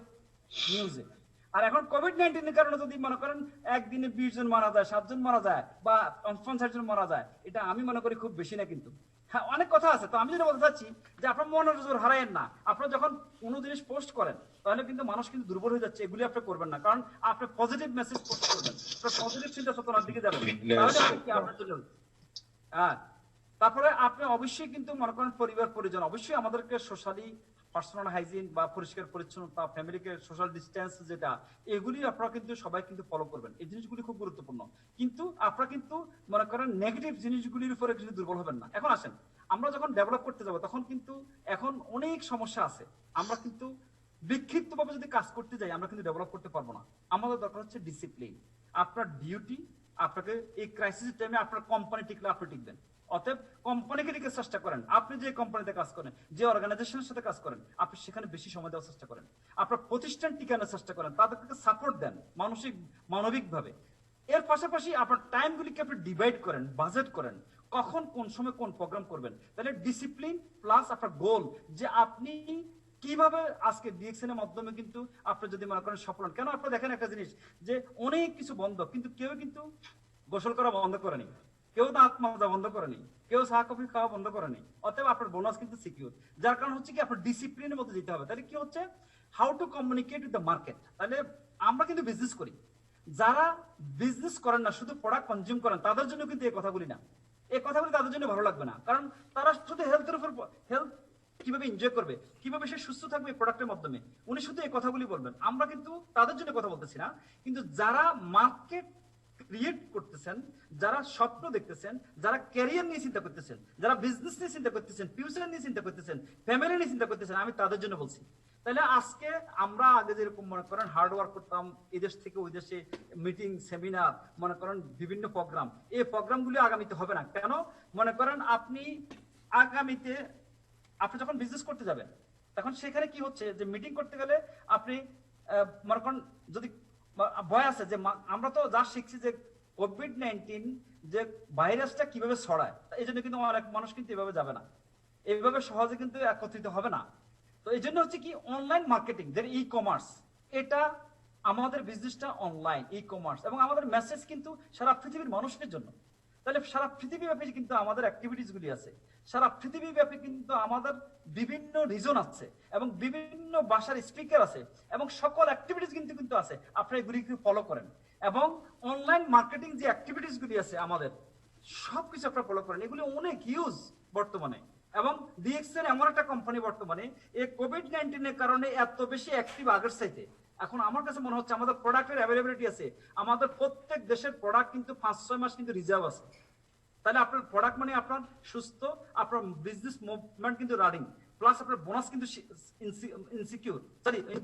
নিউজে। আর এখন কোভিড-19 এর কারণে যদি মনে করেন একদিনে 20 জন মারা যায়, 7 জন মারা যায় বা 50 জন মারা যায়, এটা আমি মনে করি খুব বেশি না। কিন্তু হ্যাঁ অনেক কথা আছে। তো আমি যেটা বলতে চাচ্ছি যে আপনার মনোযোগ হারায়েন না। আপনারা যখন কোনো জিনিস পোস্ট করেন তাহলে কিন্তু মানুষ কিন্তু দুর্বল হয়ে যাচ্ছে, এগুলি আপনি করবেন না, কারণ আপনি পজিটিভ মেসেজ পোস্ট করবেন, পজিটিভ চিন্তা চেতনার দিকে যাবেন, তাহলে আপনি কি আপনার জন্য হ্যাঁ তারপরে আপনি অবশ্যই কিন্তু মনে করেন পরিবার পরিজন অবশ্যই আমাদেরকে সোশ্যালি পার্সোনাল হাইজিন বা পরিষ্কার পরিচ্ছন্নতা, ফ্যামিলিকে সোশ্যাল ডিস্টেন্স, যেটা এগুলি আপনারা কিন্তু সবাই কিন্তু ফলো করবেন। এই জিনিসগুলি খুব গুরুত্বপূর্ণ। কিন্তু আপনারা কিন্তু মনে করেন নেগেটিভ জিনিসগুলির উপরে কিছু দুর্বল হবেন না। এখন আসেন, আমরা যখন ডেভেলপ করতে যাব তখন কিন্তু এখন অনেক সমস্যা আছে। আমরা কিন্তু বিক্ষিপ্ত ভাবে যদি কাজ করতে যাই আমরা কিন্তু ডেভেলপ করতে পারবো না। আমাদের দরকার হচ্ছে ডিসিপ্লিন। আপনার ডিউটি, আপনাকে এই ক্রাইসিস টাইমে আপনার কোম্পানি টিকলে আপনি টিকবেন। অতএব কোম্পানিকে টিকে চেষ্টা করেন। আপনি যে কোম্পানিতে কাজ করেন, যে অর্গানাইজেশনের সাথে কাজ করেন, আপনি সেখানে বেশি সময় দেওয়ার চেষ্টা করেন। আপনার প্রতিষ্ঠান টিকানোর চেষ্টা করেন, তাদেরকে সাপোর্ট দেন মানবিক ভাবে। এর পাশাপাশি আপনার টাইমগুলিকে আপনি ডিভাইড করেন, বাজেট করেন, কখন কোন সময় কোন প্রোগ্রাম করবেন। তাহলে ডিসিপ্লিন প্লাস আপনার গোল, যে আপনি কিভাবে আজকে ডিএক্সএন এর মাধ্যমে কিন্তু আপনি যদি মনে করেন সফল হন। কেন আপনারা দেখেন একটা জিনিস, যে অনেক কিছু বন্ধ, কিন্তু কেউ কিন্তু গোসল করা বন্ধ করেনি, কেউ দাঁত মাজা বন্ধ করেনি, কেউ চা কফি খাওয়া বন্ধ করেনি। অতএব আপনার বোনাস কিন্তু সিকিউর। যার কারণ হচ্ছে কি আপনার ডিসিপ্লিনের মধ্যে যেতে হবে। তাহলে কি হচ্ছে, how to communicate with the market. তাহলে আমরা কিন্তু বিজনেস করি, যারা বিজনেস করেন না, শুধু প্রোডাক্ট কনজিউম করেন, তাদের জন্য কিন্তু এই কথাগুলি না। এই কথাগুলি তাদের জন্য ভালো লাগবে না, কারণ তারা শুধু হেলথের উপর, হেলথ কিভাবে এনজয় করবে, কিভাবে সে সুস্থ থাকবে প্রোডাক্টের মাধ্যমে, উনি শুধু এই কথাগুলি বলবেন। আমরা কিন্তু তাদের জন্য কথা বলতেছি না। কিন্তু যারা মার্কেট ক্রিয়েট করতেছেন, যারা স্বপ্ন দেখতেছেন, যারা ক্যারিয়ার নিয়ে চিন্তা করতেছেন, যারা বিজনেস নিয়ে চিন্তা করতেছেন, ফিউচার নিয়ে চিন্তা করতেছেন, ফ্যামিলি নিয়ে চিন্তা করতেছেন, আমি তাদের জন্য বলছি। তাহলে আজকে আমরা আগে যেরকম মনে করেন হার্ড ওয়ার্ক করতাম, এই দেশ থেকে ওই দেশে মিটিং, সেমিনার, মনে করেন বিভিন্ন প্রোগ্রাম, এই প্রোগ্রামগুলি আগামীতে হবে না। কেন? মনে করেন আপনি আগামীতে আপনি যখন বিজনেস করতে যাবেন, তখন সেখানে কি হচ্ছে, যে মিটিং করতে গেলে আপনি মনে করেন যদি ভয় আছে, যে আমরা তো যা শিখছি যে কোভিড-19 যে ভাইরাসটা কিভাবে ছড়ায়, এই জন্য কিন্তু অনেক মানুষ কিন্তু এভাবে যাবে না, এইভাবে সহজে কিন্তু একত্রিত হবে না। তো এই জন্য হচ্ছে কি অনলাইন মার্কেটিং, যে ই কমার্স, এটা আমাদের বিজনেসটা অনলাইন ই কমার্স, এবং আমাদের মেসেজ কিন্তু সারা পৃথিবীর মানুষের জন্য। তাহলে সারা পৃথিবীব্যাপী কিন্তু আমাদের অ্যাক্টিভিটিস গুলি আছে, সারা পৃথিবীব্যাপী কিন্তু আমাদের বিভিন্ন রিজন আছে, এবং বিভিন্ন ভাষার স্পিকার আছে, এবং সকল অ্যাক্টিভিটিস কিন্তু আছে। আপনারা এগুলিকে ফলো করেন, এবং অনলাইন মার্কেটিং যে অ্যাক্টিভিটিস গুলি আছে আমাদের, সবকিছু আপনারা ফলো করেন। এগুলি অনেক হিউজ বর্তমানে। এবং ডিএক্সএন এমন একটা কোম্পানি বর্তমানে এই কোভিড-19 এর কারণে এত বেশি অ্যাক্টিভ আগের চাইতে। এখন আমার কাছে মনে হচ্ছে আমাদের প্রোডাক্টের অ্যাভেলেবিলিটি আছে, আমাদের প্রত্যেক দেশের প্রোডাক্ট কিন্তু 5-6 মাস কিন্তু রিজার্ভ আছে। তাহলে আপনার প্রোডাক্ট মানে আপনার সুস্থ, আপনার বিজনেস মুভমেন্ট কিন্তু রানিং, প্লাস আপনার বোনাস কিন্তু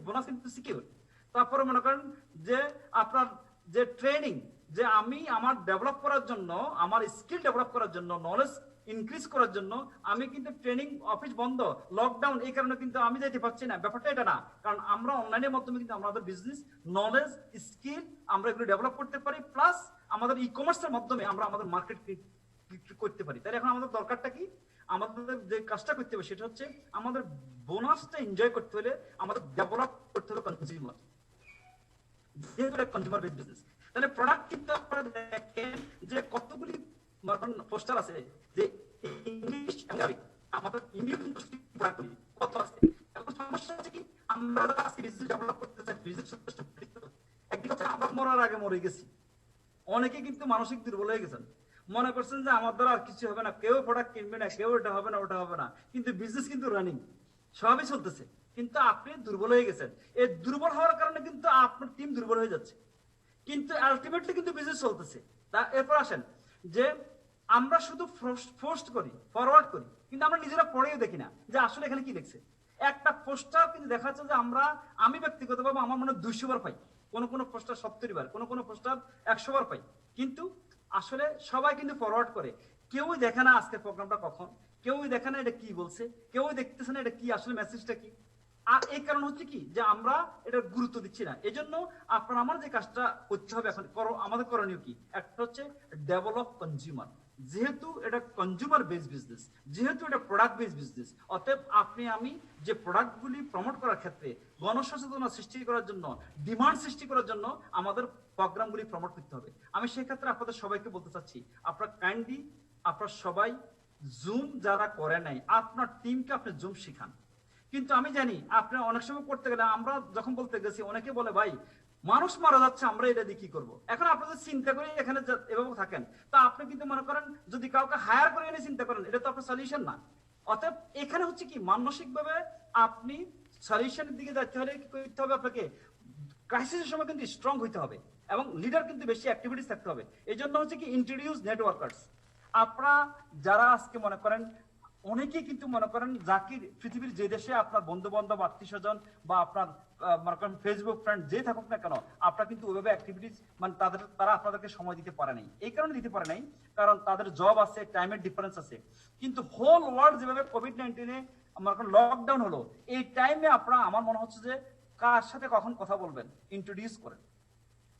বোনাস কিন্তু সিকিউর। তারপরে মনে করেন যে আপনার যে ট্রেনিং, যে আমি আমার ডেভেলপ করার জন্য, আমার স্কিল ডেভেলপ করার জন্য, নলেজ ইনক্রিজ করার জন্য আমি কিন্তু ট্রেনিং অফিস বন্ধ, লকডাউন, এই কারণে কিন্তু আমি যাইতে পারছি না। ব্যাপারটা এটা না, কারণ আমরা অনলাইনের মাধ্যমে কিন্তু আমাদের বিজনেস নলেজ স্কিল আমরা এগুলো ডেভেলপ করতে পারি, প্লাস আমাদের ই কমার্সের মাধ্যমে আমরা আমাদের মার্কেট করতে পারি। তাহলে এখন আমাদের দরকারটা কি, আমাদের যে কাজটা করতে হবে সেটা হচ্ছে আমাদের বোনাসটা এনজয় করতে হলে আমাদের ডেভেলপ করতে হবে কনজিউমার, যেহেতু এটা কনজিউমার বেসড বিজনেস। তাহলে প্রোডাক্ট কিন্তু আপনারা দেখেন যে কতগুলি পোস্টার আছে, যে ইংলিশ আমাদের ইন্ডিয়ান প্রোডাক্টগুলি কত আছে। এখন সমস্যা হচ্ছে কি, আমরা আজকে বিজনেস ডেভেলপ করতে চাই, বিজনেস একদিন হচ্ছে আমরা মরার আগে মরে গেছি। অনেকে কিন্তু মানসিক দুর্বল হয়ে গেছেন, মনে করছেন যে আমার দ্বারা আর কিছু হবে না, কেউ প্রোডাক্ট কিনবে না, কেউ এটা হবে না ওটা হবে না, কিন্তু বিজনেস কিন্তু রানিং, সবই চলতেছে, কিন্তু আপনি দুর্বল হয়ে গেছেন। এই দুর্বল হওয়ার কারণে কিন্তু আপনার টিম দুর্বল হয়ে যাচ্ছে, কিন্তু আলটিমেটলি কিন্তু বিজনেস চলতেছে। তা এরপর আসেন যে আমরা শুধু পোস্ট করি, ফরওয়ার্ড করি, কিন্তু আমরা নিজেরা পড়েও দেখি না যে আসলে এখানে কি লিখছে। একটা পোস্টার কিন্তু দেখা যাচ্ছে যে আমি ব্যক্তিগতভাবে আমার মনে 200 বার পাই, কোন পোস্টার 70 বার, কোন পোস্টার 100 বার পাই, কিন্তু আসলে সবাই কিন্তু ফরওয়ার্ড করে, কেউই দেখে না আজকের প্রোগ্রামটা কখন, কেউই দেখে না এটা কি বলছে, কেউই দেখতেছে না এটা কি আসলে মেসেজটা কি। আর এই কারণ হচ্ছে কি, যে আমরা এটা গুরুত্ব দিচ্ছি না। এই জন্য আপনার আমার যে কাজটা করতে হবে এখন, আমাদের করণীয় কি, একটা হচ্ছে ডেভেলপ কনজিউমার। যেহেতু এটা কনজিউমার বেস বিজনেস, যেহেতু এটা প্রোডাক্ট বেস বিজনেস, অতএব আপনি আমি যে প্রোডাক্টগুলি প্রমোট করার ক্ষেত্রে গণসচেতনতা সৃষ্টি করার জন্য, ডিমান্ড সৃষ্টি করার জন্য আমাদের প্রোগ্রামগুলি প্রমোট করতে হবে। আমি সেই ক্ষেত্রে আপনাদের সবাইকে বলতে চাচ্ছি, আপনারা কাইন্ডলি আপনারা সবাই জুম যারা করে নাই, আপনার টিমকে আপনি জুম শিখান। কিন্তু আমি জানি আপনি অনেক সময় করতে গেলে, আমরা যখন বলতে গেছি অনেকে বলে ভাই মানুষ মারা যাচ্ছে, আমরা এটা দিয়ে কি করবো? এখন আপনাদের চিন্তা করে এখানে এভাবে থাকেন, তা আপনি কিন্তু মনে করেন যদি কাউকে হায়ার করে এনে চিন্তা করেন, এটা তো আপনার সলিউশন না। অতএব এখানে হচ্ছে কি, মানসিক ভাবে আপনি সলিউশনের দিকে যাইতে হলে কি করতে হবে? আপনাকে ক্রাইসিসের সময় কিন্তু স্ট্রং হইতে হবে এবং লিডার কিন্তু বেশি অ্যাক্টিভিটিস থাকতে হবে। এই জন্য হচ্ছে কি, ইন্ট্রোডিউস নেটওয়ার্কার্স। আপনারা যারা আজকে মনে করেন, অনেকেই কিন্তু মনে করেন জাকির পৃথিবীর যে দেশে আপনার বন্ধু বান্ধব, আত্মীয় স্বজন বা আপনার মনে করেন ফেসবুক ফ্রেন্ড যে থাকুক না কেন, আপনারা কিন্তু ওইভাবে অ্যাক্টিভিটিস মানে তারা আপনাদেরকে সময় দিতে পারে নাই। এই কারণে দিতে পারে নাই কারণ তাদের জব আছে, টাইমের ডিফারেন্স আছে। কিন্তু হোল ওয়ার্ল্ড যেভাবে কোভিড-19 মনে করেন লকডাউন হলো, এই টাইমে আপনারা আমার মনে হচ্ছে যে কার সাথে কখন কথা বলবেন ইন্ট্রোডিউস করেন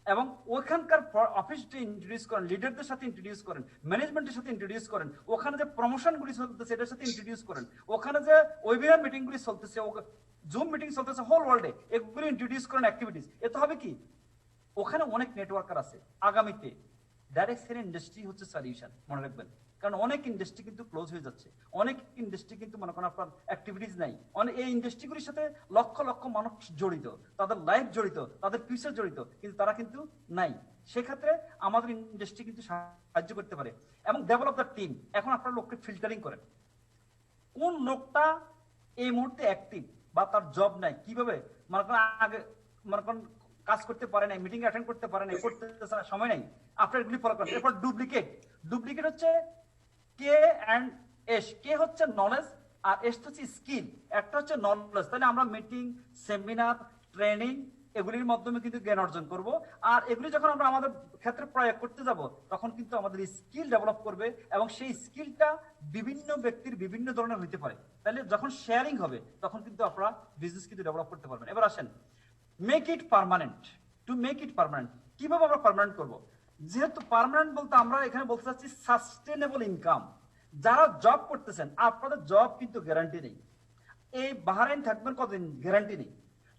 এবং ওখানকার অফিসটা ইন্ট্রোডিউস করেন, লিডারদের সাথে ইন্ট্রোডিউস করেন, ম্যানেজমেন্টের সাথে ইন্ট্রোডিউস করেন, ওখানে যে প্রমোশনগুলি চলতেছে এটার সাথে ইন্ট্রোডিউস করেন, ওখানে যে ওয়েবিনার মিটিংগুলি চলতেছে, জুম মিটিং চলতেছে হোল ওয়ার্ল্ডে, এগুলো ইন্ট্রোডিউস করেন অ্যাক্টিভিটিস। এতে হবে কি, ওখানে অনেক নেটওয়ার্কার আছে। আগামীতে ডাইরেক্ট সেল ইন্ডাস্ট্রি হচ্ছে সলিউশন, মনে রাখবেন। কারণ অনেক ইন্ডাস্ট্রি কিন্তু ক্লোজ হয়ে যাচ্ছে, অনেক ইন্ডাস্ট্রি কিন্তু মনে করেন আপনার অ্যাক্টিভিটিস নাই। এই ইন্ডাস্ট্রিগুলির সাথে লক্ষ লক্ষ মানুষ জড়িত, তাদের লাইফ জড়িত, তাদের ফিউচার জড়িত, কিন্তু তারা কিন্তু নাই। সেক্ষেত্রে আমাদের ইন্ডাস্ট্রি কিন্তু সাহায্য করতে পারে। এবং ডেভেলপ দ্য টিম। এখন আপনারা লোককে ফিল্টারিং করেন, কোন লোকটা এই মুহূর্তে অ্যাক্টিভ বা তার জব নাই, কিভাবে মনে করেন আগে মনে করেন কাজ করতে পারে নাই, মিটিং অ্যাটেন্ড করতে পারে নাই, করতে সময় নাই, আপনার এগুলি ফলো করেন। এরপর ডুপ্লিকেট হচ্ছে কে অ্যান্ড এস। কে হচ্ছে নলেজ আর এস হচ্ছে স্কিল। একটা হচ্ছে নলেজ, তাহলে আমরা মিটিং, সেমিনার, ট্রেনিং এগুলির মাধ্যমে কিন্তু জ্ঞান অর্জন করব। আর এগুলি যখন আমরা আমাদের ক্ষেত্রে প্রয়োগ করতে যাব, তখন কিন্তু আমাদের স্কিল ডেভেলপ করবে এবং সেই স্কিলটা বিভিন্ন ব্যক্তির বিভিন্ন ধরনের হইতে পারে। তাহলে যখন শেয়ারিং হবে, তখন কিন্তু আপনারা বিজনেস কিন্তু ডেভেলপ করতে পারবেন। এবার আসেন, make it permanent. To make it permanent, কিভাবে আমরা পার্মানেন্ট করব? যেহেতু পার্মানেন্ট বলতে আমরা এখানে বলতে চাচ্ছি সাস্টেনেবল ইনকাম। যারা জব করতেছেন, আপনাদের জব কিন্তু গ্যারান্টি নেই। এই বাহারাইন থাকবেন কতদিন, গ্যারান্টি নেই।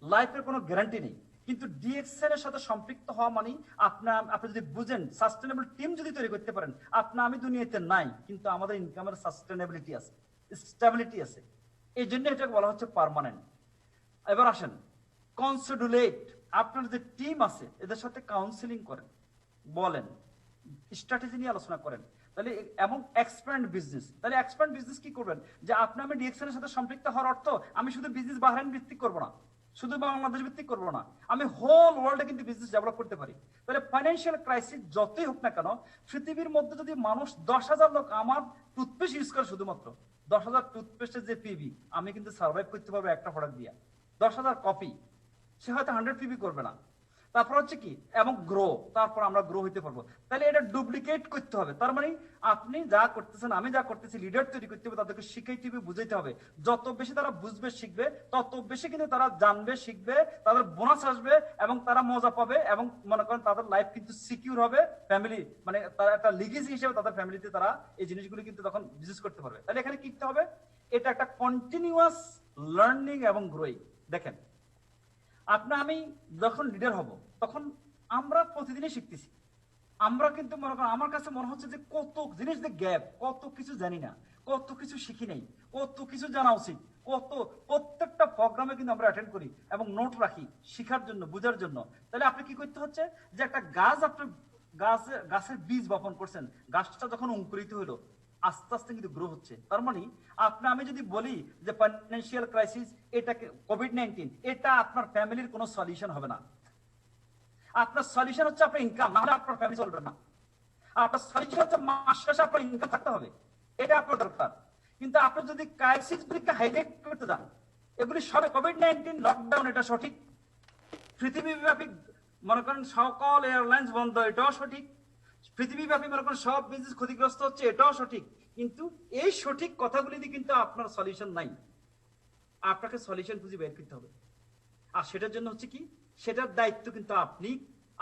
লাইফের কোনো গ্যারান্টি নেই। কিন্তু ডিএক্সএল এর সাথে সম্পৃক্ত হওয়া মানে আপনি যদি বুঝেন, সাস্টেনেবল টিম যদি তৈরি করতে পারেন, আমি দুনিয়াতে নাই, কিন্তু আমাদের ইনকামের সাস্টেনেবিলিটি আছে, স্টেবিলিটি আছে। এই জন্য এটাকে বলা হচ্ছে পার্মানেন্ট। এবার আসেন, কনসিডুলেট। আপনার যে টিম আছে এদের সাথে কাউন্সিলিং করেন, বলেন, স্ট্র্যাটেজি নিয়ে আলোচনা করেন। তাহলে এবং এক্সপ্যান্ড বিজনেস। তাহলে এক্সপ্যান্ড বিজনেস কি করবেন? যে আমি ডিএক্সএল এর সাথে সম্পৃক্ত হওয়ার অর্থ আমি শুধু বিজনেস বাহরাইন ভিত্তিক করব না, শুধু বাংলাদেশ ভিত্তিক করব না, আমি হোল ওয়ার্ল্ডে কিন্তু বিজনেস ডেভেলপ করতে পারি। তাহলে ফাইন্যান্সিয়াল ক্রাইসিস যতই হোক না কেন, পৃথিবীর মধ্যে যদি মানুষ 10,000 লোক আমার টুথপেস্ট ইউজ করে, শুধুমাত্র 10,000 টুথপেস্টের যে পিবি, আমি কিন্তু সার্ভাইভ করতে পারবো একটা প্রোডাক্ট দিয়ে। 10,000 কপি, সে হয়তো 100 পিবি করবে না। তারপর হচ্ছে কি, এবং গ্রো, তারপর আমরা গ্রো হইতে পারবো। তাহলে এটা ডুপ্লিকেট করতে হবে। তার মানে আপনি যা করতেছেন, আমি যা করতেছি, লিডার তৈরি করতে হবে, তাদেরকে শিখাইতে হবে, বুঝাইতে হবে। যত বেশি তারা বুঝবে, শিখবে, তত বেশি কিন্তু তারা জানবে, শিখবে, তাদের বোনাস আসবে এবং তারা মজা পাবে এবং মনে করেন তাদের লাইফ কিন্তু সিকিউর হবে। ফ্যামিলি মানে তারা একটা লিগেসি হিসেবে তাদের ফ্যামিলিতে তারা এই জিনিসগুলো কিন্তু তখন বিজনেস করতে পারবে। তাহলে এখানে কি করতে হবে? এটা একটা কন্টিনিউয়াস লার্নিং এবং গ্রোয়িং। দেখেন, আমি যখন লিডার হব, তখন আমরা প্রতিদিনই শিখতেছি। আমরা কিন্তু মনে করেন, আমার কাছে মনে হচ্ছে যে কত জিনিস যে গ্যাপ, কত কিছু জানি না, কত কিছু শিখি নাই, কত কিছু জানা উচিত, প্রত্যেকটা প্রোগ্রামে কিন্তু আমরা অ্যাটেন্ড করি এবং নোট রাখি শিখার জন্য, বোঝার জন্য। তাহলে আপনি কি করতে হচ্ছে, যে একটা গাছ, আপনি গাছের বীজ বপন করছেন, গাছটা যখন অঙ্কুরিত হলো, আস্তে আস্তে কিন্তু গ্রো হচ্ছে। তার মানে আমি যদি বলি যে ফাইন্যান্সিয়াল ক্রাইসিস, এটাকে কোভিড-19, এটা আপনার ফ্যামিলির কোনো সলিউশন হবে না। আপনার সলিউশন হচ্ছে আপনার ইনকাম, না হলে আপনার ফ্যামিলি চলবে না। আপনার সলিউশন হচ্ছে মাস শেষে আপনার ইনকাম থাকতে হবে, এটা আপনার দরকার। কিন্তু আপনি যদি ক্রাইসিস গুলিকে হাইলাইট করতে যান, এগুলি সবে কোভিড-19, লকডাউন, এটা সঠিক। পৃথিবীব্যাপী মনে করেন সকল এয়ারলাইন্স বন্ধ, এটাও সঠিক। পৃথিবীব্যাপী মনে করেন সব বিজনেস ক্ষতিগ্রস্ত হচ্ছে, এটাও সঠিক। কিন্তু এই সঠিক কথাগুলিতে কিন্তু আপনার সলিউশন নাই। আপনাকে সলিউশন খুঁজে বের করতে হবে। আর সেটার জন্য হচ্ছে কি, সেটার দায়িত্ব কিন্তু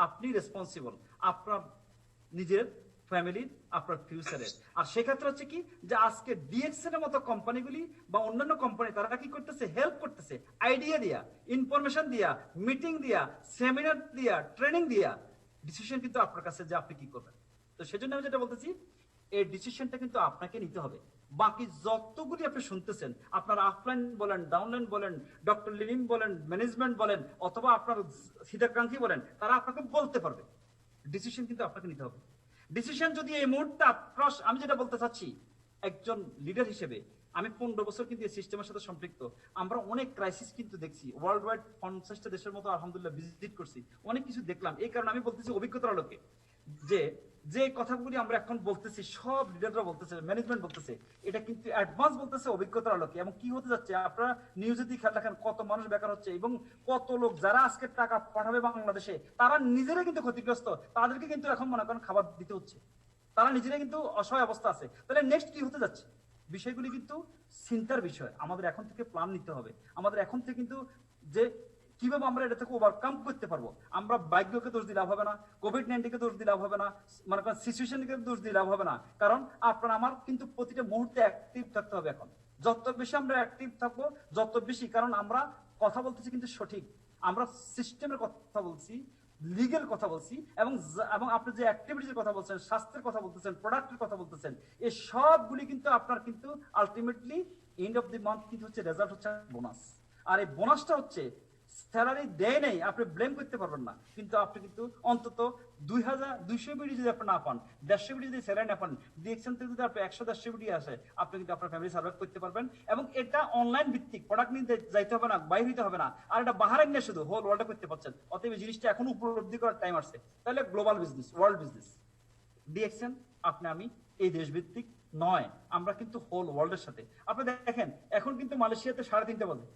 আপনি রেসপন্সিবল, আপনার নিজের ফ্যামিলির, আপনার ফিউচারের। আর সেক্ষেত্রে হচ্ছে কি, যে আজকে ডিএক্সএল এর মতো কোম্পানিগুলি বা অন্যান্য কোম্পানি, তারা কি করতেছে, হেল্প করতেছে, আইডিয়া দিয়া, ইনফরমেশন দিয়া, মিটিং দিয়া, সেমিনার দিয়া, ট্রেনিং দিয়া। ডিসিশন কিন্তু আপনার কাছে, যে আপনি কি করবেন। তো সেজন্য আমি যেটা বলতেছি, এই ডিসিশনটা কিন্তু আপনাকে নিতে হবে। বাকি যতগুলি আপনি শুনতেছেন, আপনার আফলাইন বলেন, ডাউনলাইন বলেন, ডক্টর লিলিম বলেন, ম্যানেজমেন্ট বলেন, অথবা আপনার হিতাকাঙ্ক্ষী বলেন, তারা আপনাকে বলতে পারবে। ডিসিশন কিন্তু আপনাকে নিতে হবে। ডিসিশন যদি এই মুহূর্তে আপনার, আমি যেটা বলতে চাচ্ছি একজন লিডার হিসেবে, আমি 15 বছর কিন্তু এই সিস্টেমের সাথে সম্পৃক্ত। আমরা অনেক ক্রাইসিস কিন্তু দেখছি, ওয়ার্ল্ড ওয়াইড 50টা দেশের মতো আলহামদুলিল্লাহ ভিজিট করছি, অনেক কিছু দেখলাম। এই কারণে আমি বলতেছি অভিজ্ঞতার আলোকে, যে যে কথাগুলি আমরা এখন বলতেছি, সব লিডাররা বলতেছে, ম্যানেজমেন্ট বলতেছে, এটা কিন্তু অ্যাডভান্স বলতেছে অভিজ্ঞতার আলোকে। এবং কি হতে যাচ্ছে, আপনারা নিউজে দিয়ে খেয়াল রাখেন কত মানুষ বেকার হচ্ছে, এবং কত লোক যারা আজকে টাকা পাঠাবে বাংলাদেশে, তারা নিজেরা কিন্তু ক্ষতিগ্রস্ত, তাদেরকে কিন্তু এখন মনে করেন খাবার দিতে হচ্ছে, তারা নিজেরা কিন্তু অসহায় অবস্থা আছে। তাহলে নেক্সট কি হতে যাচ্ছে, বিষয়গুলি কিন্তু চিন্তার বিষয়। আমাদের এখন থেকে প্ল্যান নিতে হবে, আমাদের এখন থেকে কিন্তু যে কিভাবে আমরা এটা থেকে ওভারকাম করতে পারবো। আমরা ভাগ্যকে দোষ দিয়ে লাভ হবে না, কোভিড-19 দোষ দিয়ে লাভ হবে না, মানে সিচুয়েশনকে দোষ দিয়ে লাভ হবে না। কারণ আপনার আমার কিন্তু প্রতিটা মুহূর্তে অ্যাক্টিভ থাকতে হবে। এখন যত বেশি আমরা অ্যাক্টিভ থাকবো, যত বেশি, কারণ আমরা কথা বলতেছি কিন্তু সঠিক, আমরা সিস্টেমের কথা বলছি, লিগেল কথা বলছি, এবং এবং আপনি যে অ্যাক্টিভিটির কথা বলছেন, স্বাস্থ্যের কথা বলতেছেন, প্রোডাক্টের কথা বলতেছেন, এই সবগুলি কিন্তু আপনার কিন্তু ultimately end of the month কিন্তু হচ্ছে রেজাল্ট হচ্ছে বোনাস। আর এই বোনাসটা হচ্ছে স্যালারি দেয় নেই, আপনি ব্লেম করতে পারবেন না, কিন্তু আপনি কিন্তু অন্তত 2,200 বিডি যদি আপনি না পান, 150 বিডি যদি স্যালারি না পান, ডিএকশন থেকে যদি আপনি 100-150 বিডি আসে, আপনি কিন্তু আপনার ফ্যামিলি সার্ভাইভ করতে পারবেন। এবং এটা অনলাইন ভিত্তিক, প্রোডাক্ট নিয়ে যাইতে হবে না, বাইরে হইতে হবে না, আর এটা বাহারাইন নিয়ে শুধু হোল ওয়ার্ল্ডে করতে পারছেন। অতএব এই জিনিসটা এখন উপলব্ধি করার টাইম আসছে। তাহলে গ্লোবাল বিজনেস, ওয়ার্ল্ড বিজনেস, ডিএকশন আপনি আমি এই দেশ ভিত্তিক নয়, আমরা কিন্তু হোল ওয়ার্ল্ডের সাথে। আপনি দেখেন এখন কিন্তু মালয়েশিয়াতে 3:30 বাজে,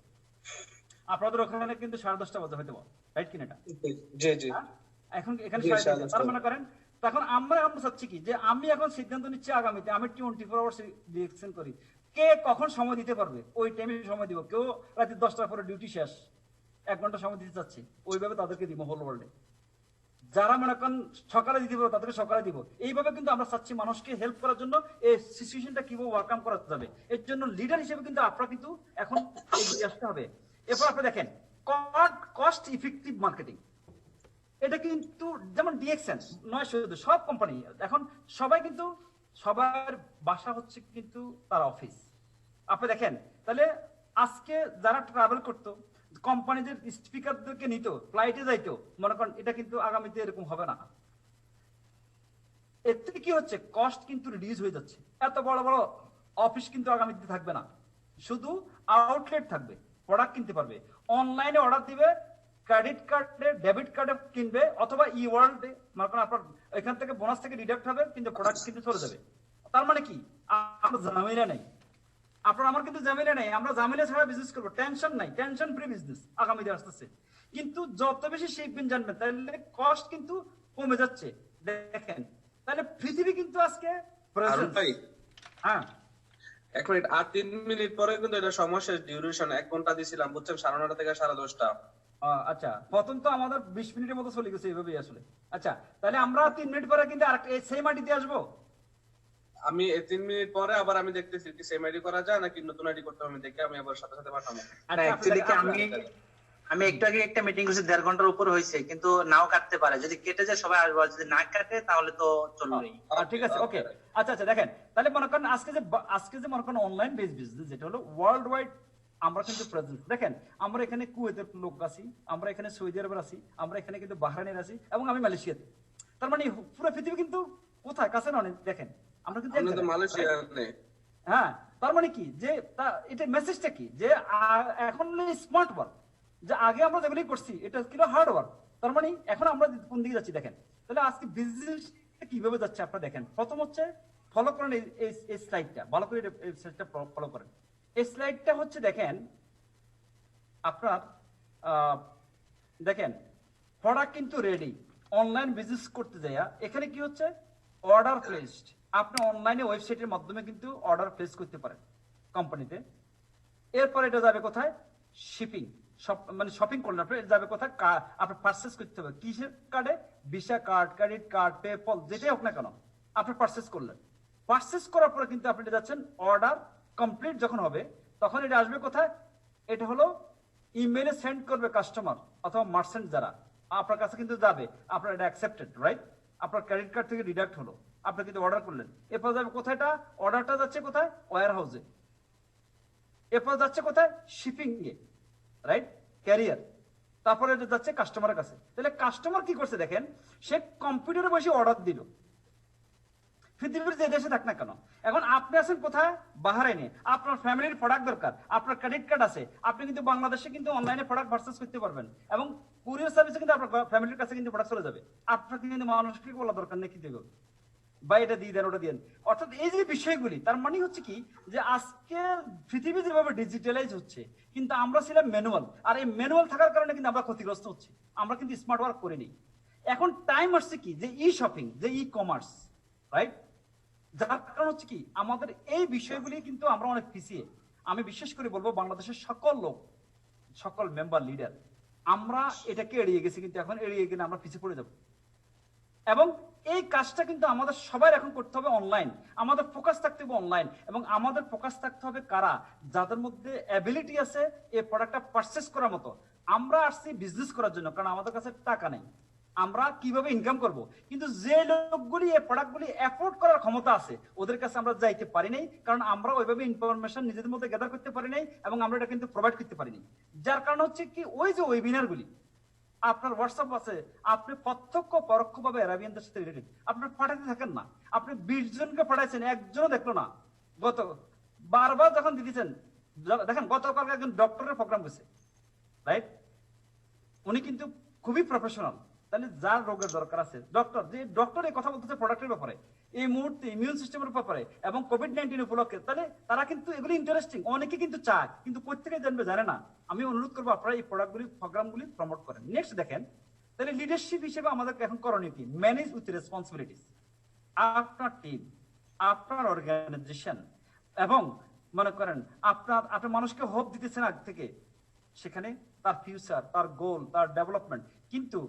আপনাদের ওখানে কিন্তু 10:30 বাজে হয়তো, রাইট কিনা? এটা জি জি এখন এখানে জি, 3:30। তার 10:30 মনে করেন তখন আমরা চাচ্ছি কি, যে আমি এখন সিদ্ধান্ত নিচ্ছি আগামীতে আমি 24 আওয়ার্স ডিরেকশন করি, কে কখন সময় দিতে পারবে ওই টাইমে সময় দিব। কেউ রাতে 10টার পরে ডিউটি শেষ, 1 ঘন্টা সময় দিতে চাচ্ছি, ওইভাবে তাদেরকে দিব হোল ওয়ার্ল্ডে। যারা মনে করেন সকালে দিতে পারবো তাদেরকে সকালে দিব। এইভাবে কিন্তু আমরা চাচ্ছি মানুষকে হেল্প করার জন্য এই সিচুয়েশনটা কিভাবে ওভারকাম করা যাবে, এর জন্য লিডার হিসেবে কিন্তু আপনারা কিন্তু এখন এগিয়ে আসতে হবে। এরপর আপনি দেখেন কস্ট ইফেক্টিভ মার্কেটিং, এটা কিন্তু যেমন ডিএক্সএন নয়, শুধু সব কোম্পানি এখন সবাই কিন্তু সবার বাসা হচ্ছে কিন্তু তার অফিস। আপনি দেখেন তাহলে আজকে যারা ট্রাভেল করতো, কোম্পানিদের স্পিকারদেরকে নিত, ফ্লাইটে যাইতো, মনে করেন এটা কিন্তু আগামীতে এরকম হবে না। এর থেকে কি হচ্ছে, কস্ট কিন্তু রিডিউস হয়ে যাচ্ছে। এত বড় বড় অফিস কিন্তু আগামীতে থাকবে না, শুধু আউটলেট থাকবে, প্রোডাক্ট কিনতে পারবে, অনলাইনে অর্ডার দিবে, ক্রেডিট কার্ডে ডেবিট কার্ডে কিনবে, অথবা ই ওয়ার্ল্ডে, মানে আপনার এখান থেকে বোনাস থেকে ডিডাক্ট হবে, কিন্তু প্রোডাক্ট কিন্তু চলে যাবে। তার মানে কি, আপনার ঝামেলা নেই, আপনার আমার কিন্তু ঝামেলা নেই, আমরা ঝামেলা ছাড়া বিজনেস করবো, টেনশন নাই, টেনশন ফ্রি বিজনেস আগামীতে আসতেছে। কিন্তু যত বেশি শিখবেন জানবেন, তাহলে কস্ট কিন্তু কমে যাচ্ছে। দেখেন তাহলে পৃথিবী কিন্তু আজকে ভাই হ্যাঁ 1 মিনিট আর 3 মিনিট পরে কিন্তু এটা সমস্যা, ডিউরেশন 1 ঘন্টা দিছিলাম বুঝছেন, 9:30 থেকে 10:30। আচ্ছা, প্রথম তো আমাদের 20 মিনিটের মতো চলে গেছে এইভাবেই আসলে। আচ্ছা তাহলে আমরা 3 মিনিট পরে কিন্তু আরেকটা সেম আইডি দিয়ে আসবো। আমি 3 মিনিট পরে আবার আমি দেখতেছি কি সেম আইডি করা যায় নাকি নতুন আইডি করতে হবে, আমি দেখে আমি আবার সাথে সাথে পাঠাবো। আচ্ছা, অ্যাকচুয়ালি কি আমি একটু আগে একটা মিটিং করছি 1.5 ঘন্টার উপর হয়েছে, কিন্তু নাও কাটতে পারে, যদি কেটে যায় সবাই আসবে, যদি না কাটে তাহলে তো চলবেই। ঠিক আছে, ওকে। আচ্ছা আচ্ছা, দেখেন তাহলে মনে করেন আজকে যে মনে করেন অনলাইন বেস বিজনেস যেটা হলো ওয়ার্ল্ড ওয়াইড, আমরা কিন্তু প্রেজেন্ট। দেখেন আমরা এখানে কুয়েতের লোক আছি, আমরা এখানে সৌদি আরবের আছি, আমরা এখানে কিন্তু বাহরাইনের আছি, এবং আমি মালয়েশিয়াতে। তার মানে পুরো পৃথিবী কিন্তু কোথায়, কাছে না অনেক। দেখেন আমরা কিন্তু এক জায়গায়। মালয়েশিয়া নেই। হ্যাঁ, তার মানে কি, যে এটা মেসেজটা কি, যে এখন স্মার্ট ওয়ার্ক, যে আগে আমরা যেগুলি করছি এটা ছিল হার্ড ওয়ার্ক। তার মানে এখন আমরা কোন দিকে যাচ্ছি দেখেন। তাহলে আজকে বিজনেস কিভাবে যাচ্ছে আপনারা দেখেন। প্রথম হচ্ছে ফলো করেন এই স্লাইডটা, ভালো করে এই স্লাইডটা ফলো করেন। এই স্লাইডটা হচ্ছে দেখেন আপনার দেখেন প্রোডাক্ট কিন্তু রেডি, অনলাইন বিজনেস করতে যায়। এখানে কি হচ্ছে, অর্ডার প্লেসড। আপনি অনলাইনে ওয়েবসাইটের মাধ্যমে কিন্তু অর্ডার প্লেস করতে পারেন কোম্পানিতে। এরপর এটা যাবে কোথায়, শিপিং, মানে শপিং করলেন আপনি, যাবে কোথায়, আপনি পারচেস করতে হবে কিসের কার্ডে, visa card, credit card, PayPal, যেটাই হোক না কেন আপনি পারচেস করলেন। পারচেস করার পরে কিন্তু আপনি যাচ্ছেন, অর্ডার কমপ্লিট যখন হবে তখন এটা আসবে কোথায়, এটা হলো ইমেইলে সেন্ড করবে কাস্টমার অথবা মার্চেন্ট, যারা আপনার কাছে কিন্তু যাবে, আপনার এটা অ্যাকসেপ্টেড, রাইট, আপনার ক্রেডিট কার্ড থেকে ডিডাক্ট হলো। আপনি কিন্তু অর্ডার করলেন, এরপর যাবে কোথায়টা, অর্ডারটা যাচ্ছে কোথায়, ওয়্যার হাউসে, এরপর যাচ্ছে কোথায়, শিপিং এ, রাইট, ক্যারিয়ার, তারপরে এটা যাচ্ছে কাস্টমারের কাছে। তাহলে কাস্টমার কি করছে দেখেন, সে কম্পিউটারে বসে অর্ডার দিল, পৃথিবীর যে দেশে থাক না কেন। এখন আপনি আছেন কোথায়, বাহারাইনে, আপনার ফ্যামিলির প্রোডাক্ট দরকার, আপনার ক্রেডিট কার্ড আছে, আপনি কিন্তু বাংলাদেশে কিন্তু অনলাইনে প্রোডাক্ট পারচেজ করতে পারবেন, এবং কুরিয়ার সার্ভিসে কিন্তু আপনার ফ্যামিলির কাছে কিন্তু প্রোডাক্ট চলে যাবে। আপনাকে কিন্তু মানুষকে বলা দরকার নেই কি দেবে বা এটা দিয়ে দেন ওটা দিয়ে দেন। অর্থাৎ এই যে বিষয়গুলি, তার মানে হচ্ছে কি যে আজকে পৃথিবী যেভাবে ডিজিটালাইজ হচ্ছে, কিন্তু আমরা ছিলাম ম্যানুয়াল, আর এই ম্যানুয়াল থাকার কারণে কিন্তু আমরা ক্ষতিগ্রস্ত হচ্ছি, আমরা কিন্তু স্মার্ট ওয়ার্ক করিনি। এখন টাইম আসছে কি যে ই শপিং, যে ই কমার্স, রাইট, যার কারণ হচ্ছে কি আমাদের এই বিষয়গুলি কিন্তু আমরা অনেক পিছিয়ে। আমি বিশেষ করে বলবো বাংলাদেশের সকল লোক, সকল মেম্বার লিডার, আমরা এটাকে এড়িয়ে গেছি, কিন্তু এখন এড়িয়ে গেলে আমরা পিছিয়ে পড়ে যাব। এবং এই কাজটা কিন্তু আমাদের সবাই এখন করতে হবে অনলাইন, আমাদের ফোকাস থাকতে হবে অনলাইন, এবং আমাদের ফোকাস থাকতে হবে কারা, যাদের মধ্যে অ্যাবিলিটি আছে এই প্রোডাক্টটা পারচেস করার মতো। আমরা আসছি বিজনেস করার জন্য, কারণ আমাদের কাছে টাকা নেই, আমরা কিভাবে ইনকাম করব, কিন্তু যে লোকগুলি এই প্রোডাক্টগুলি অ্যাফোর্ড করার ক্ষমতা আছে ওদের কাছে আমরা যাইতে পারি নাই, কারণ আমরা ওইভাবে ইনফরমেশন নিজেদের মধ্যে গ্যাদার করতে পারি নাই, এবং আমরা এটা কিন্তু প্রোভাইড করতে পারিনি। যার কারণ হচ্ছে কি ওই যে ওয়েবিনারগুলি, আপনার হোয়াটসঅ্যাপ আছে, আপনি প্রত্যক্ষ পরোক্ষভাবে অ্যারাবিয়ানদের সাথে রিলেটেড আপনার পাঠাতে থাকেন না, আপনি 20 জনকে পাঠাইছেন, একজনও দেখলো না। গত বারবার যখন দিতেছেন, দেখেন গতকালকে একজন ডক্টরের প্রোগ্রাম গেছে, রাইট, উনি কিন্তু খুবই প্রফেশনাল। তাহলে যার রোগের দরকার আছে, ডক্টর, যে ডক্টর এই কথা বলতেছে প্রোডাক্টের ব্যাপারে, এই মুহূর্তে ইমিউন সিস্টেমের ব্যাপারে এবং কোভিড-19 উপলক্ষে, তাহলে তারা কিন্তু এগুলি ইন্টারেস্টিং, অনেকে কিন্তু চায়, কিন্তু প্রত্যেকে জানবে, জানে না। আমি অনুরোধ করবো আপনারা এই প্রোডাক্টগুলি, প্রোগ্রামগুলি প্রমোট করেন। নেক্সট দেখেন, তাহলে লিডারশিপ হিসেবে আমাদেরকে এখন করণীয় কি, ম্যানেজ উইথ রেসপন্সিবিলিটিস। আপনার টিম, আপনার অর্গানাইজেশন, এবং মনে করেন আপনার মানুষকে হোপ দিতেছেন আগ থেকে, সেখানে তার ফিউচার, তার গোল, তার ডেভেলপমেন্ট। কিন্তু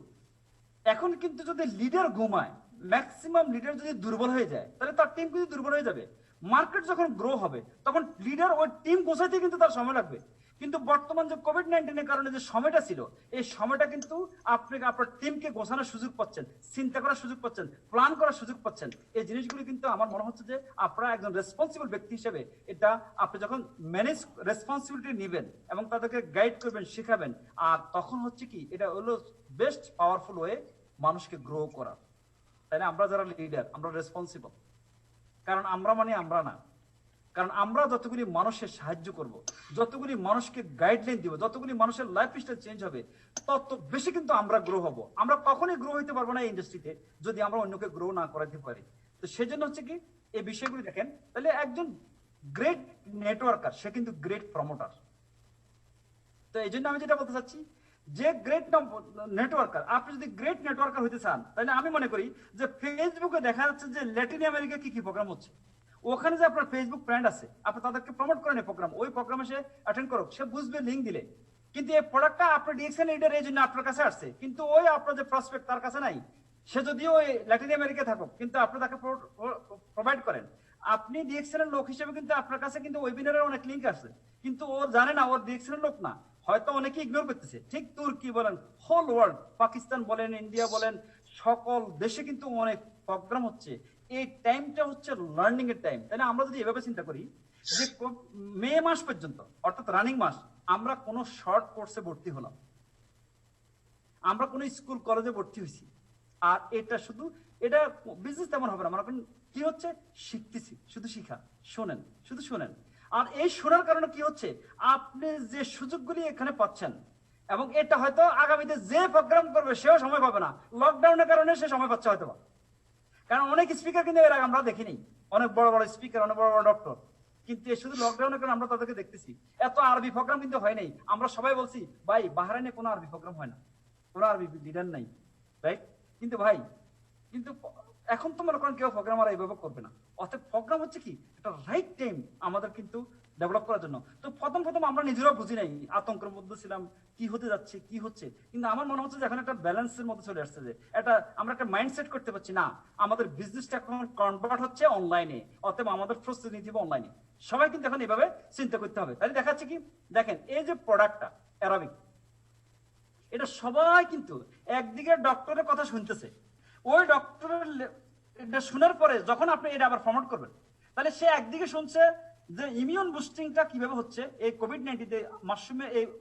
এখন কিন্তু যদি লিডার ঘুমায়, ম্যাক্সিমাম লিডার যদি দুর্বল হয়ে যায়, তাহলে তার টিম কিন্তু দুর্বল হয়ে যাবে। মার্কেট যখন গ্রো হবে তখন লিডার ওই টিম গোছাইতে কিন্তু তার সময় লাগবে। কিন্তু বর্তমান যে কোভিড-19 এর কারণে যে সময়টা ছিল, এই সময়টা কিন্তু আপনি আপনার টিমকে গোছানোর সুযোগ পাচ্ছেন, চিন্তা করার সুযোগ পাচ্ছেন, প্ল্যান করার সুযোগ পাচ্ছেন। এই জিনিসগুলি কিন্তু আমার মনে হচ্ছে যে আপনারা একজন রেসপন্সিবল ব্যক্তি হিসেবে এটা আপনি যখন ম্যানেজ রেসপন্সিবিলিটি নেবেন এবং তাদেরকে গাইড করবেন, শেখাবেন, আর তখন হচ্ছে কি এটা হলো বেস্ট পাওয়ারফুল ওয়ে মানুষকে গ্রো করা। তাই না? আমরা যারা লিডার, আমরা রেসপন্সিবল, কারণ আমরা মানে আমরা না, কারণ আমরা যতগুলি মানুষের সাহায্য করব, যতগুলি মানুষকে গাইডলাইন দিব, যতগুলি মানুষের লাইফ স্টাইল চেঞ্জ হবে, তত বেশি কিন্তু আমরা গ্রো হব। আমরা কখনোই গ্রো হইতে পারবো না এই ইন্ডাস্ট্রিতে যদি আমরা অন্যকে গ্রো না করাতে পারি। তো সেজন্য হচ্ছে কি এই বিষয়গুলি দেখেন, তাহলে একজন গ্রেট নেটওয়ার্কার সে কিন্তু গ্রেট প্রমোটার। তো এই জন্য আমি যেটা বলতে চাচ্ছি, যে গ্রেট নেটওয়ার্কার, আপনি যদি গ্রেট নেটওয়ার্কার হইতে চান, তাহলে আমি মনে করি যে ফেসবুকে দেখা যাচ্ছে যে ল্যাটিন আমেরিকা কি কি প্রোগ্রাম হচ্ছে, ওখানে যে আপনার ফেসবুক ফ্রেন্ড আছে, আপনি তাদেরকে প্রমোট করেন এই প্রোগ্রাম, ওই প্রোগ্রামে সে অ্যাটেন্ড করুক, সে বুঝবে লিঙ্ক দিলে। কিন্তু এই প্রোডাক্টটা আপনার ডিএক্সএন লিডার এই জন্য আপনার কাছে আসছে, কিন্তু ওই আপনার যে প্রসপেক্ট তার কাছে নাই। সে যদিও ওই ল্যাটিন আমেরিকা থাকুক, কিন্তু আপনি তাকে প্রোভাইড করেন। আপনি ডিএক্সএন এর লোক হিসেবে কিন্তু আপনার কাছে কিন্তু ওয়েবিনারের অনেক লিঙ্ক আছে, কিন্তু ও জানে না ওর ডিএক্সএন এর লোক না, হয়তো অনেকে ইগনোর করতেছে। ঠিক তুর্কি বলেন, হোল ওয়ার্ল্ড, পাকিস্তান বলেন, ইন্ডিয়া বলেন, সকল দেশে কিন্তু অনেক প্রোগ্রাম হচ্ছে। এই টাইমটা হচ্ছে লার্নিং এর টাইম। তাই না? আমরা যদি এভাবে চিন্তা করি যে মে মাস পর্যন্ত, অর্থাৎ রানিং মাস, আমরা কোন শর্ট কোর্সে ভর্তি হলাম, আমরা কোন স্কুল কলেজে ভর্তি হয়েছি, আর এটা শুধু এটা বিজনেস তেমন হবে না, আমরা কি হচ্ছে শিখতেছি, শুধু শিখা, শোনেন, শুধু শোনেন। আর এই শোনার কারণে কি হচ্ছে, আপনি যে সুযোগগুলি এখানে পাচ্ছেন, এবং এটা হয়তো আগামীতে যে প্রোগ্রাম করবে সেও সময় পাবে না, লকডাউনের কারণে সে সময় পাচ্ছে হয়তো। কারণ অনেক স্পিকার কিন্তু এর আগে আমরা দেখিনি, অনেক বড় বড় স্পিকার, অনেক বড় বড় ডক্টর, কিন্তু শুধু লকডাউনের কারণে আমরা তাদেরকে দেখতেছি। এত আরবি প্রোগ্রাম কিন্তু হয় নাই। আমরা সবাই বলছি ভাই বাহরাইনে কোনো আরবি প্রোগ্রাম হয় না, কোনো আরবি লিডার নাই, রাইট? কিন্তু ভাই, কিন্তু এখন তো মনে করেন কেউ প্রোগ্রাম আর এইভাবে করবে না। অর্থাৎ প্রোগ্রাম হচ্ছে কি একটা রাইট টাইম আমাদের কিন্তু ডেভেলপ করার জন্য। তো প্রথম আমরা নিজেরাও বুঝি নাই, আতঙ্কের মধ্যে ছিলাম, কি হতে যাচ্ছে, কি হচ্ছে। কিন্তু আমার মনে হচ্ছে যে এখন একটা ব্যালেন্সের মধ্যে চলে আসছে, যে আমরা একটা মাইন্ডসেট করতে পারছি না, আমাদের বিজনেসটা এখন কনভার্ট হচ্ছে অনলাইনে, অতএব আমাদের প্রস্তুতি নিতে হবে অনলাইনে। সবাই কিন্তু এখন এইভাবে চিন্তা করতে হবে। তাহলে দেখাচ্ছে কি, দেখেন এই যে প্রোডাক্টটা অ্যারাবিক, এটা সবাই কিন্তু একদিকে ডক্টরের কথা শুনতেছে, ওই ডক্টরের এটা শোনার পরে যখন আপনি এটা আবার প্রমোট করবেন, তাহলে সে একদিকে শুনছে যে ইমিউন বুস্টিংটা কিভাবে হচ্ছে, এই কোভিড-19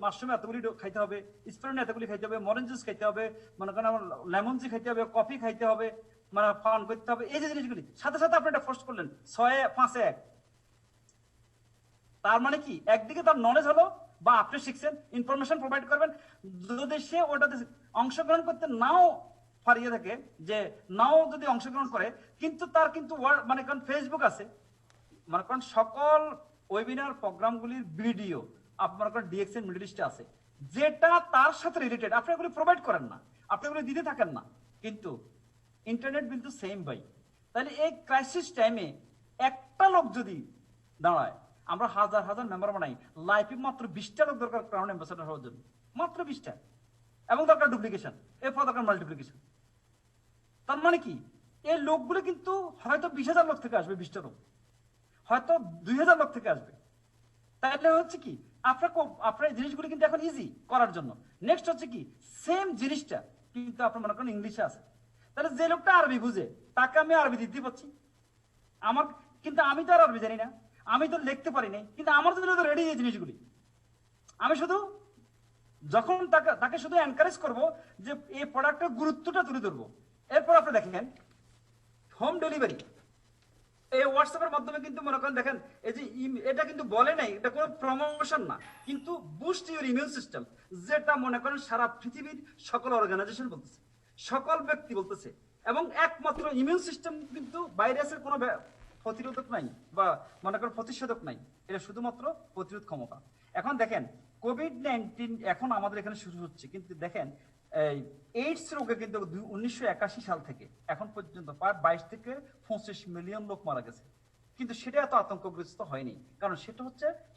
মাশরুমে এতগুলি খাইতে হবে, স্প্রিন এতগুলি খাইতে হবে, মরেঞ্জ জুস খাইতে হবে, মনে করেন আমার লেমন জি খাইতে হবে, কফি খাইতে হবে, মানে পান করতে হবে, এই যে জিনিসগুলি সাথে সাথে আপনি এটা ফোর্স করলেন 6-5-1। তার মানে কি, একদিকে তার নলেজ হলো বা আপনি শিখছেন, ইনফরমেশন প্রোভাইড করবেন। যদি সে ওটাতে অংশগ্রহণ করতে নাও পারিয়ে থাকে, যে নাও যদি অংশগ্রহণ করে, কিন্তু তার কিন্তু মানে কারণ ফেসবুক আছে, মনে করেন সকল ওয়েবিনার প্রোগ্রামগুলির ভিডিও আপনার কাছে ডিএক্সএন মিডল ইস্টে আছে, যেটা তার সাথে রিলেটেড, আপনি এগুলি প্রোভাইড করেন না, আপনি এগুলি দিতে থাকেন না, কিন্তু ইন্টারনেট বিল তো সেম ভাই। তাহলে এই ক্রাইসিস টাইমে একটা লোক যদি দাঁড়ায়, আমরা হাজার হাজার মেম্বার বানাই, লাইফে মাত্র 20টা লোক দরকার ক্রাউন অ্যাম্বাসেডর হওয়ার জন্য, মাত্র 20টা, এবং দরকার ডুপ্লিকেশন, এরপর দরকার মাল্টিপ্লিকেশন। তার মানে কি, এই লোকগুলো কিন্তু হয়তো 20,000 লোক থেকে আসবে, 20টা লোক হয়তো 2,000 লোক থেকে আসবে। তাহলে হচ্ছে কি, আপনার এই জিনিসগুলো কিন্তু এখন ইজি করার জন্য। নেক্সট হচ্ছে কি, সেম জিনিসটা কিন্তু আপনার মনে করেন ইংলিশে আছে, তাহলে যে লোকটা আরবি বুঝে তাকে আমি আরবি দিতে পারছি, আমার কিন্তু আমি তো আর আরবি জানি না, আমি তো লিখতে পারি নাই, কিন্তু আমার জন্য তো রেডি এই জিনিসগুলি। আমি শুধু যখন তাকে শুধু এনকারেজ করব যে এই প্রোডাক্টের গুরুত্বটা তুলে ধরবো। এরপর আপনি দেখেন হোম ডেলিভারি, এই হোয়াটসঅ্যাপের মাধ্যমে কিন্তু মনে করেন দেখেন, এই যে এটা কিন্তু বলে নাই, এটা কোনো প্রমোশন না, কিন্তু বুস্ট ইউর ইমিউন সিস্টেম, যেটা মনে করেন সারা পৃথিবীর সকল অর্গানাইজেশন বলতেছে, সকল ব্যক্তি বলতেছে, এবং একমাত্র ইমিউন সিস্টেম কিন্তু ভাইরাসের কোনো প্রতিরোধক নাই বা মনে করেন প্রতিষেধক নাই, এটা শুধুমাত্র প্রতিরোধ ক্ষমতা। এখন দেখেন কোভিড-19 এখন আমাদের এখানে শুরু হচ্ছে, কিন্তু দেখেন এই এইডস রোগে কিন্তু 1981 সাল থেকে এখন পর্যন্ত প্রায় 22 থেকে 25 মিলিয়ন লোক মারা গেছে, কিন্তু সেটা এত আতঙ্কগ্রস্ত হয়নি, কারণ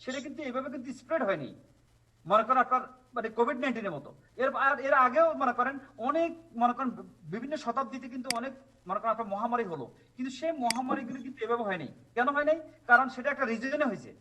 সেটা কিন্তু এইভাবে কিন্তু স্প্রেড হয়নি, মনে করেন আপনার মানে কোভিড-19 মতো। এর আগেও মনে করেন অনেক, মনে করেন বিভিন্ন শতাব্দীতে কিন্তু অনেক মনে করেন আপনার মহামারী হলো, কিন্তু সেই মহামারীগুলো কিন্তু এভাবে হয়নি। কেন হয় নাই? কারণ সেটা একটা রিজনে হয়েছে।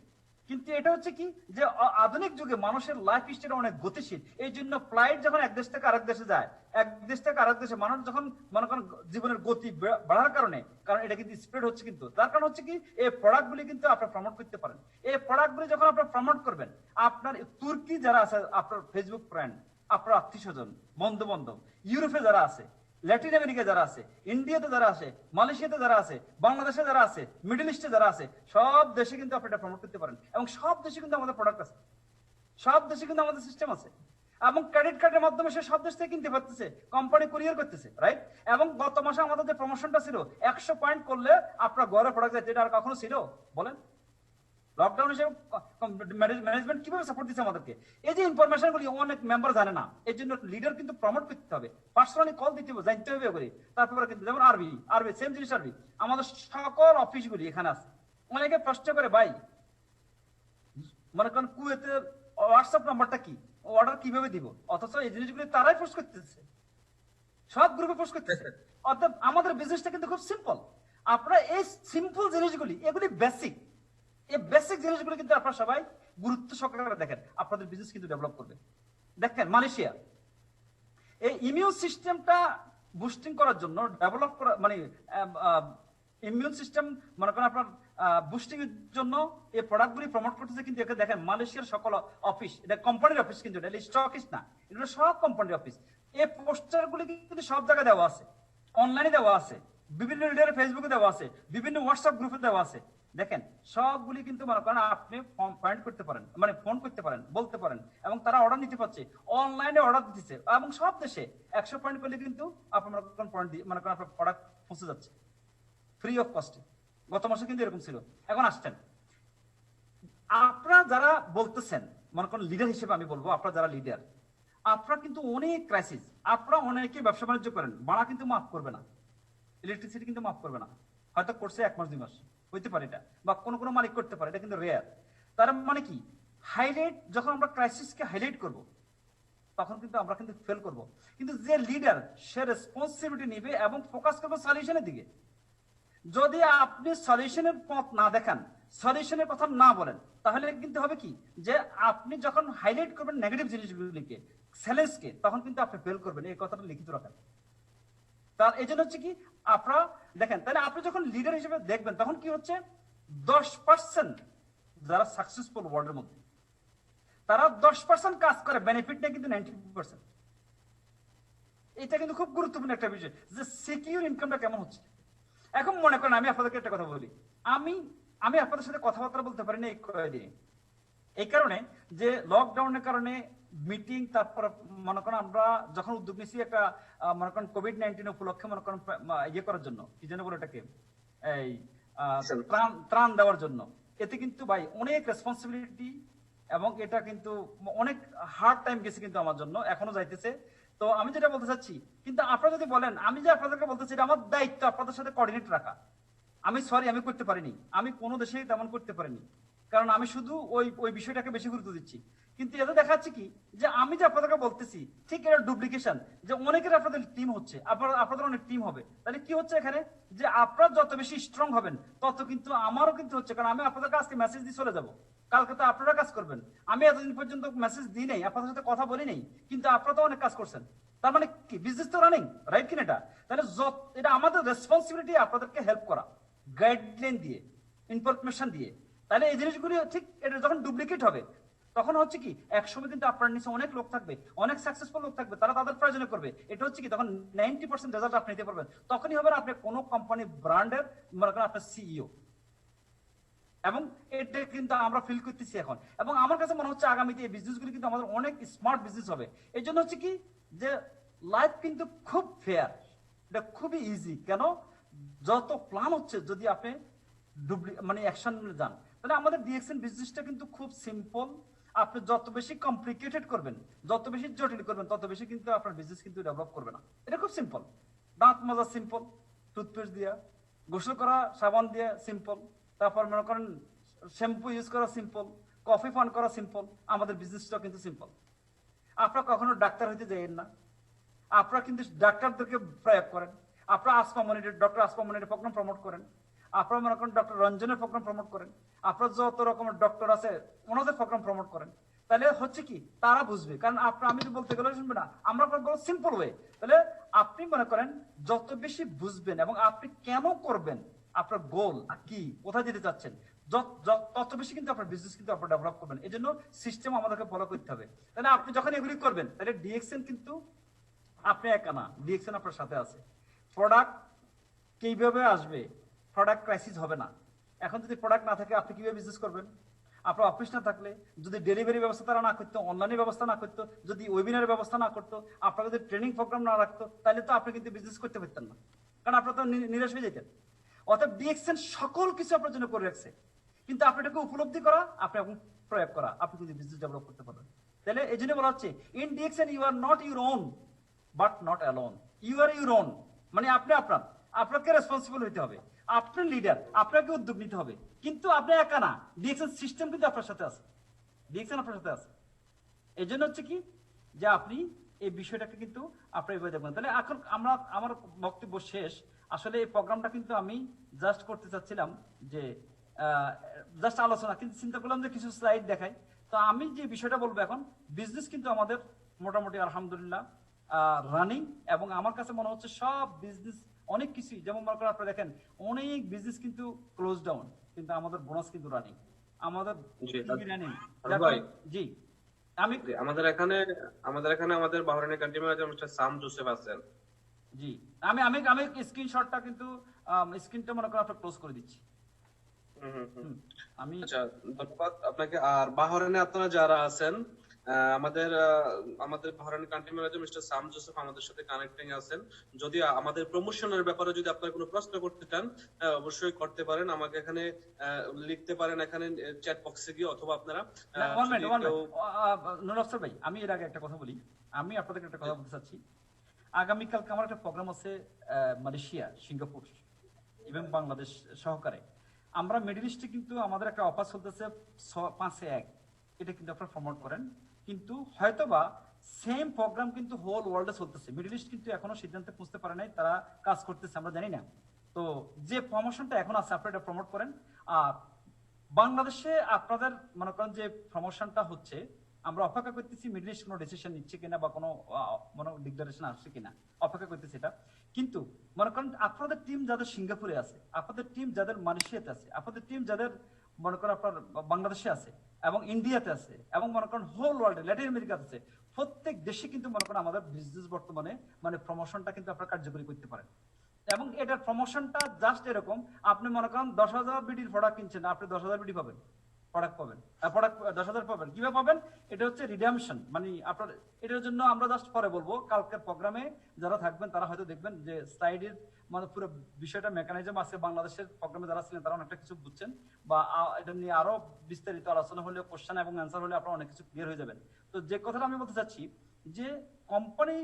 কিন্তু এটা হচ্ছে কি, যে আধুনিক যুগে মানুষের লাইফ স্টাইল অনেক গতিশীল, এই জন্য ফ্লাইট যখন এক দেশ থেকে আরেক দেশে যায়, এক দেশ থেকে আরেক দেশে মানুষ যখন মনে করেন জীবনের গতি বাড়ার কারণে, কারণ এটা কিন্তু স্প্রেড হচ্ছে, কিন্তু তার কারণ হচ্ছে কি, এই প্রোডাক্টগুলি কিন্তু আপনার প্রমোট করতে পারেন। এই প্রোডাক্টগুলি যখন আপনার প্রমোট করবেন, আপনার তুর্কি যারা আছে, আপনার ফেসবুক ফ্রেন্ড, আপনার আত্মীয় স্বজন, বন্ধু বান্ধব, ইউরোপে যারা আছে, ল্যাটিন আমেরিকা যারা আছে, ইন্ডিয়াতে যারা আছে, মালয়েশিয়াতে যারা আছে, বাংলাদেশে যারা আছে, মিডল ইস্টে যারা আছে, সব দেশে কিন্তু আপনি এটা প্রমোট করতে পারেন, এবং সব দেশে কিন্তু আমাদের প্রোডাক্ট আছে, সব দেশে কিন্তু আমাদের সিস্টেম আছে, এবং ক্রেডিট কার্ডের মাধ্যমে সে সব দেশ থেকে কিনতে পারতেছে, কোম্পানি কুরিয়ার করতেছে, রাইট? এবং গত মাসে আমাদের যে প্রমোশনটা ছিল 100 পয়েন্ট করলে আপনার ঘরে প্রোডাক্ট যাচ্ছে, এটা আর কখনো ছিল বলেন? লকডাউন হিসেবে ম্যানেজমেন্ট কিভাবে সাপোর্ট দিচ্ছে আমাদেরকে? এই যে ইনফরমেশন গুলি অনেক মেম্বার জানে না, এই জন্য লিডার কিন্তু প্রমোট করতে হবে, পার্সোনালি কল দিতে হবে, জানতে হবে করে। তারপরে কিন্তু যেমন আরবি সেম জিনিস, আরবি আমাদের সকল অফিসগুলি এখানে আছে। অনেকে প্রশ্ন করে, ভাই মনে করেন কুয়েতে হোয়াটসঅ্যাপ নাম্বারটা কি, অর্ডার কিভাবে দিব? অথচ এই জিনিসগুলি তারাই পোস্ট করতেছে, সব গ্রুপে পোস্ট করতেছে। অর্থাৎ আমাদের বিজনেসটা কিন্তু খুব সিম্পল। আপনারা এই সিম্পল জিনিসগুলি, এগুলি বেসিক, এই বেসিক জিনিসগুলো কিন্তু আপনারা সবাই গুরুত্ব সহকারে দেখেন, আপনাদের বিজনেস কিন্তু ডেভেলপ করবে। দেখেন মালয়েশিয়া এই ইমিউন সিস্টেমটা বুস্টিং করার জন্য ডেভেলপ করা, মানে ইমিউন সিস্টেম মনে করেন আপনার বুস্টিং এর জন্য এই প্রোডাক্টগুলি প্রমোট করতেছে। কিন্তু এখানে দেখেন মালয়েশিয়ার সকল অফিস, এটা কোম্পানির অফিস, কিন্তু এটা স্টকিস্ট না, এগুলো সব কোম্পানির অফিস। এই পোস্টারগুলি কিন্তু সব জায়গায় দেওয়া আছে, অনলাইনে দেওয়া আছে, বিভিন্ন লিডারের ফেসবুকে দেওয়া আছে, বিভিন্ন হোয়াটসঅ্যাপ গ্রুপে দেওয়া আছে। দেখেন সবগুলি কিন্তু মনে করেন আপনি পয়েন্ট করতে পারেন, মানে ফোন করতে পারেন, বলতে পারেন, এবং তারা অর্ডার নিতে পারছে, অনলাইনে অর্ডার দিচ্ছে, এবং সব দেশে 100 পয়েন্ট করলে কিন্তু আপনার পয়েন্ট মনে করেন আপনার প্রোডাক্ট পৌঁছে যাচ্ছে ফ্রি অফ কস্টে। গত মাসে কিন্তু এরকম ছিল। এখন আসছেন আপনারা যারা বলতেছেন, মনে করেন লিডার হিসেবে আমি বলবো, আপনারা যারা লিডার, আপনারা কিন্তু অনেক ক্রাইসিস, আপনারা অনেকে ব্যবসা বাণিজ্য করেন, ভাড়া কিন্তু মাফ করবে না, ইলেকট্রিসিটি কিন্তু মাফ করবে না, হয়তো করছে 1 মাস 2 মাস হইতে পারে এটা, বা কোনো মালিক করতে পারে, এটা কিন্তু রেয়ার। তার মানে কি, হাইলাইট যখন আমরা ক্রাইসিসকে হাইলাইট করব, তখন কিন্তু আমরা কিন্তু ফেল করব। কিন্তু যে লিডার, সে রেসপন্সিবিলিটি নিবে এবং ফোকাস করবে সলিউশনের দিকে। যদি আপনি সলিউশনের পথ না দেখান, সলিউশনের কথা না বলেন, তাহলে কিন্তু হবে কি, যে আপনি যখন হাইলাইট করবেন নেগেটিভ জিনিসগুলিকে, চ্যালেঞ্জকে, তখন কিন্তু আপনি ফেল করবেন। এই কথাটা লিখিত রাখেন। তার এই জন্য হচ্ছে কি, আপনারা দেখেন, তাহলে আপনি যখন লিডার হিসেবে দেখবেন তখন কি হচ্ছে, 10% যারা সাকসেসফুল ওয়ার্ল্ডের মধ্যে, তারা 10% কাজ করে, বেনিফিট নেয় কিন্তু 90%। এটা কিন্তু খুব গুরুত্বপূর্ণ একটা বিষয় যে সিকিউর ইনকামটা কেমন হচ্ছে। এখন মনে করেন আমি আপনাদেরকে একটা কথা বলি, আমি আমি আপনাদের সাথে কথাবার্তা বলতে পারি না এই কয়েকদিনে, এই কারণে যে লকডাউনের কারণে মিটিং, তারপর মনে করেন আমরা যখন উদ্যোগ নিচ্ছি একটা মনে করেন কোভিড-19 উপলক্ষে মনে করেন ইয়ে করার জন্য, কি যেন বলে এটাকে, এই ত্রাণ দেওয়ার জন্য, এতে কিন্তু ভাই অনেক রেসপন্সিবিলিটি এবং এটা কিন্তু অনেক হার্ড টাইম গেছে কিন্তু আমার জন্য, এখনো যাইতেছে। তো আমি যেটা বলতে চাচ্ছি, কিন্তু আপনারা যদি বলেন, আমি যে আপনাদেরকে বলতেছি এটা আমার দায়িত্ব আপনাদের সাথে কোঅর্ডিনেট রাখা। আমি সরি, আমি করতে পারিনি, আমি কোনো দেশেই তেমন করতে পারিনি, কারণ আমি শুধু ওই বিষয়টাকে বেশি গুরুত্ব দিচ্ছি। কিন্তু এতে দেখাচ্ছে কি যে আমি যে আপনাদেরকে বলতেছি ঠিক এটা ডুপ্লিকেশন, যে অনেকের আপনাদের টিম হচ্ছে, আপনাদের অনেক টিম হবে, তাহলে কি হচ্ছে এখানে যে আপনারা যত বেশি স্ট্রং হবেন তত কিন্তু আমারও কিন্তু হচ্ছে, কারণ আমি আপনাদের আজকে মেসেজ দিয়ে চলে যাব, কালকে তো আপনারা কাজ করবেন। আমি এতদিন পর্যন্ত মেসেজ দিই নাই, আপনাদের সাথে কথা বলি নাই, কিন্তু আপনারা তো অনেক কাজ করছেন, তার মানে কি বিজনেস তো রানিং, রাইট কিনা? এটা তাহলে এটা আমাদের রেসপন্সিবিলিটি আপনাদেরকে হেল্প করা, গাইডলাইন দিয়ে, ইনফরমেশন দিয়ে। তাহলে এই জিনিসগুলি ঠিক এটা যখন ডুপ্লিকেট হবে তখন হচ্ছে কি একসময় কিন্তু আপনার নিচে অনেক লোক থাকবে, অনেক সাকসেসফুল লোক থাকবে, তারা তাদের প্রয়োজনে করবে। এটা হচ্ছে কি তখন 90% রেজাল্ট আপনি নিতে পারবেন, তখনই হবে আপনি কোনো কোম্পানি ব্র্যান্ডের মনে করেন আপনার সিইও। এবং এটা কিন্তু আমরা ফিল করতেছি এখন, এবং আমার কাছে মনে হচ্ছে আগামীতে এই বিজনেসগুলি কিন্তু আমাদের অনেক স্মার্ট বিজনেস হবে। এই জন্য হচ্ছে কি যে লাইফ কিন্তু খুব ফেয়ার, এটা খুবই ইজি। কেন? যত প্ল্যান হচ্ছে যদি আপনি মানে অ্যাকশন যান, তাহলে আমাদের ডিএক্সএন বিজনেসটা কিন্তু খুব সিম্পল। আপনি যত বেশি কমপ্লিকেটেড করবেন, যত বেশি জটিল করবেন, তত বেশি কিন্তু আপনার বিজনেস কিন্তু ডেভেলপ করবে না। এটা খুব সিম্পল, দাঁত মাজা সিম্পল, টুথপেস্ট দিয়া, গোসল করা সাবান দিয়ে সিম্পল, তারপর মনে করেন শ্যাম্পু ইউজ করা সিম্পল, কফি পান করা সিম্পল। আমাদের বিজনেসটা কিন্তু সিম্পল। আপনারা কখনো ডাক্তার হইতে যাইয়েন না, আপনারা কিন্তু ডাক্তারদেরকে প্রয়োগ করেন। আপনারা asthma monitor, doctor asthma monitor program promote করেন, আপনারা মনে করেন ডক্টর রঞ্জনের প্রোগ্রাম প্রমোট করেন, আপনারা যত রকমের ডক্টর আছে ওনাদের প্রোগ্রাম প্রমোট করেন। তাহলে হচ্ছে কি তারা বুঝবে, কারণ আপনার আমি বলতে গেলে শুনবে না, আমরা বলবো সিম্পল ওয়ে। তাহলে আপনি মনে করেন যত বেশি বুঝবেন এবং আপনি কেন করবেন, আপনার গোল কি, কোথায় যেতে চাচ্ছেন, তত বেশি কিন্তু আপনার বিজনেস কিন্তু আপনার ডেভেলপ করবেন। এই জন্য সিস্টেম আমাদেরকে ফলো করতে হবে। তাহলে আপনি যখন এগুলি করবেন তাহলে ডিএক্সএন কিন্তু আপনি একা না, ডিএক্সএন আপনার সাথে আছে। প্রোডাক্ট কিভাবে আসবে, প্রোডাক্ট ক্রাইসিস হবে না। এখন যদি প্রোডাক্ট না থাকে আপনি কিভাবে বিজনেস করবেন? আপনার অফিস না থাকলে, যদি ডেলিভারি ব্যবস্থা তারা না করতো, অনলাইনের ব্যবস্থা না করতো, যদি ওয়েবিনারের ব্যবস্থা না করতো, আপনার যদি ট্রেনিং প্রোগ্রাম না রাখতো, তাহলে তো আপনি কিন্তু বিজনেস করতে পারতেন না, কারণ আপনার তো নিরাশ হয়ে যেতেন। অর্থাৎ ডিএক্সএন সকল কিছু আপনার জন্য করে রাখছে, কিন্তু আপনি এটাকে উপলব্ধি করা, আপনি এখন প্রয়োগ করা, আপনি কিন্তু বিজনেস ডেভেলপ করতে পারবেন। তাহলে এই জন্য বলা হচ্ছে ইন ডিএক্সএন you are not your own but not alone, you are your own. মানে আপনি আপনাকে রেসপন্সিবল হইতে হবে, আপনি লিডার, আপনাকে উদ্যোগ নিতে হবে, কিন্তু আপনি একা না, ডিএক্সএন সিস্টেম কিন্তু আপনার সাথে আছে, ডিএক্সএন আপনার সাথে আছে। এই জন্য হচ্ছে কি যে আপনি এই বিষয়টাকে কিন্তু আপনি এভাবে দেখবেন। তাহলে এখন আমার বক্তব্য শেষ। আসলে এই প্রোগ্রামটা কিন্তু আমি জাস্ট করতে চাচ্ছিলাম যে জাস্ট আলোচনা, কিন্তু চিন্তা করলাম যে কিছু স্লাইড দেখাই। তো আমি যে বিষয়টা বলবো এখন, বিজনেস কিন্তু আমাদের মোটামুটি আলহামদুলিল্লাহ রানিং, এবং আমার কাছে মনে হচ্ছে সব বিজনেস অনেক কিছুই, যেমন মনে করেন আপনারা দেখেন অনেক বিজনেস কিন্তু ক্লোজ ডাউন, কিন্তু আমাদের বোনাস কিন্তু রানিং, আমাদের রানিং। জি আমি আমাদের এখানে আমাদের বাহরাইনের কান্ট্রি ম্যানেজার মিস্টার সাম জোসেফ আছেন। জি আমি আমি আমি স্ক্রিনশটটা কিন্তু স্ক্রিনটা মনে করেন আপনারা ক্লোজ করে দিচ্ছি। আমি আচ্ছা, ধন্যবাদ আপনাকে। আর বাহরাইনে আপনারা যারা আছেন, আমাদের বাহরাইনের কান্ট্রি ম্যানেজার মিস্টার সাম জোসেফ আমাদের সাথে কানেক্টিং আছেন। যদি আমাদের প্রমোশনের ব্যাপারে যদি আপনারা কোনো প্রশ্ন করতে চান, অবশ্যই করতে পারেন, আমাকে এখানে লিখতে পারেন, এখানে চ্যাট বক্সে গিয়ে, অথবা আপনারা নুরুল ভাই, আমি এর আগে একটা কথা বলি, আমি আপনাদেরকে একটা কথা বলতে চাচ্ছি। আগামীকালকে আমার একটা প্রোগ্রাম আছে মালয়েশিয়া, সিঙ্গাপুর এবং বাংলাদেশ সহকারে। আমরা মিডল ইস্টে কিন্তু আমাদের একটা অফার চলতেছে 5-1, এটা কিন্তু আপনারা প্রমোট করেন, কিন্তু হয়তোবা সেম প্রোগ্রাম কিন্তু হোল ওয়ার্ল্ডে চলতেছে। মিডল ইস্ট কিন্তু এখনো সিদ্ধান্তে পৌঁছতে পারে নাই, তারা কাজ করতেছে, আমরা জানি না। তো যে প্রমোশনটা এখন আছে আপনারা এটা প্রমোট করেন। আর বাংলাদেশে আপনাদের মনে করেন যে প্রমোশনটা হচ্ছে, আমরা অপেক্ষা করতেছি মিডল ইস্ট কোনো ডিসিশন নিচ্ছে কিনা বা কোনো ডিক্লারেশন আসছে কিনা, অপেক্ষা করতেছি এটা। কিন্তু মনে করেন আপনাদের টিম যাদের সিঙ্গাপুরে আছে, আপনাদের টিম যাদের মালয়েশিয়াতে আছে, আপনাদের টিম যাদের মনে করেন আপনার বাংলাদেশে আছে এবং ইন্ডিয়াতে আছে এবং মনে করেন হোল ওয়ার্ল্ডে ল্যাটিন আমেরিকাতে আছে, প্রত্যেক দেশে কিন্তু মনে করেন আমাদের বিজনেস বর্তমানে মানে প্রমোশনটা কিন্তু আপনারা কার্যকরী করতে পারেন। এবং এটার প্রমোশনটা জাস্ট এরকম, আপনি মনে করেন 10,000 বিডির প্রোডাক্ট কিনছেন, আপনি 10,000 বিডি পাবেন, প্রোডাক্ট পাবেন, প্রোডাক্ট 10,000 পাবেন। কিভাবে পাবেন? এটা হচ্ছে রিডামশন, মানে আপনার এটার জন্য আমরা জাস্ট পরে বলবো, কালকের প্রোগ্রামে যারা থাকবেন তারা হয়তো দেখবেন যে স্লাইডের মানে পুরো বিষয়টা মেকানিজম আছে। বাংলাদেশের প্রোগ্রামে যারা ছিলেন তারা অনেকটা কিছু বুঝছেন, বা এটা নিয়ে আরো বিস্তারিত আলোচনা হলে, কোশ্চেন এবং অ্যান্সার হলে আপনারা অনেক কিছু ক্লিয়ার হয়ে যাবেন। তো যে কথাটা আমি বলতে চাচ্ছি যে কোম্পানি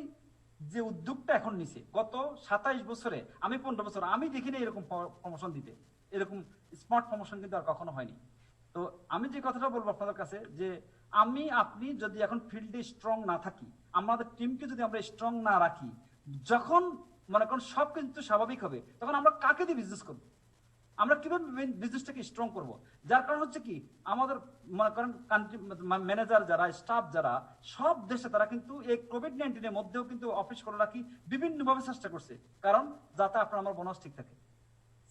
যে উদ্যোগটা এখন নিছে, গত 27 বছরে, আমি 15 বছর আমি দেখিনি এরকম প্রমোশন দিতে, এরকম স্মার্ট প্রমোশন কিন্তু আর কখনো হয়নি। তো আমি যে কথাটা বলবো আপনাদের কাছে যে আপনি যদি এখন ফিল্ডে স্ট্রং না থাকি, আমাদের টিমকে যদি আমরা স্ট্রং না রাখি, যখন মনে করেন সব কিন্তু স্বাভাবিক হবে, তখন আমরা কাকে দিয়ে বিজনেস করবো, আমরা কিভাবে বিজনেসটাকে স্ট্রং করব? যার কারণ হচ্ছে কি, আমাদের মনে করেন কান্ট্রি ম্যানেজার যারা, স্টাফ যারা সব দেশে, তারা কিন্তু এই কোভিড-19 এর মধ্যেও কিন্তু অফিস করে রাখি বিভিন্নভাবে চেষ্টা করছে, কারণ যাতে আপনার আমার বোনাস ঠিক থাকে।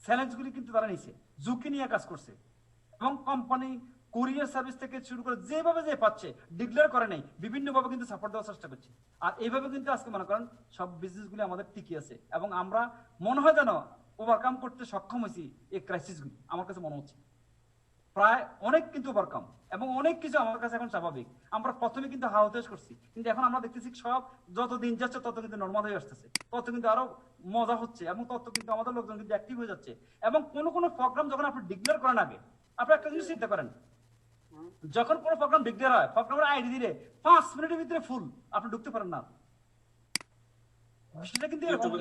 চ্যালেঞ্জগুলি কিন্তু তারা নিছে, ঝুঁকি নিয়ে কাজ করছে, এবং কোম্পানি কুরিয়ার সার্ভিস থেকে শুরু করে যেভাবে যে পাচ্ছে ডিক্লেয়ার করে নাই, বিভিন্নভাবে কিন্তু সাপোর্ট দেওয়ার চেষ্টা করছে। আর এইভাবে কিন্তু আজকে মনে করেন সব বিজনেসগুলি আমাদের টিকে আছে, এবং আমরা মনে হয় যেন ওভারকাম করতে সক্ষম হয়েছি এই ক্রাইসিসগুলি। আমার কাছে মনে হচ্ছে প্রায় অনেক কিন্তু ওভারকাম, এবং অনেক কিছু আমার কাছে এখন স্বাভাবিক। আমরা প্রথমে কিন্তু হাওতাশ করছি, কিন্তু এখন আমরা দেখতেছি সব যত দিন যাচ্ছে তত কিন্তু নর্মাল হয়ে আসতেছে, তত কিন্তু আরো মজা হচ্ছে, এবং তত কিন্তু আমাদের লোকজন কিন্তু অ্যাক্টিভ হয়ে যাচ্ছে। এবং কোনো প্রোগ্রাম যখন আপনি ডিক্লেয়ার করেন আগে, আপনি একটা জিনিস চিন্তা করেন, যখন কোনো প্রোগ্রাম ডিক্লেয়ার হয়, প্রোগ্রামের আইডি দিলে 5 মিনিটের ভিতরে ফুল আপনি ঢুকতে পারেন না। বিষয়টা কিন্তু এরকম।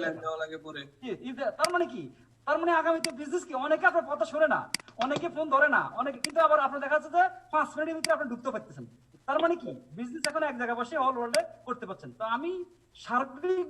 তার মানে কি, তার মানে আগামীতে বিজনেস কি, অনেকে আপনার কথা শোনে না, অনেকে ফোন ধরে না, অনেকে কিন্তু আবার আপনার দেখা যাচ্ছে যে 5 মিনিটের ভিতরে আপনি ঢুকতে পারতেছেন। তার মানে কি, বিজনেস এখন এক জায়গায় বসে অল ওয়ার্ল্ডে করতে পারছেন। তো আমি সার্বিক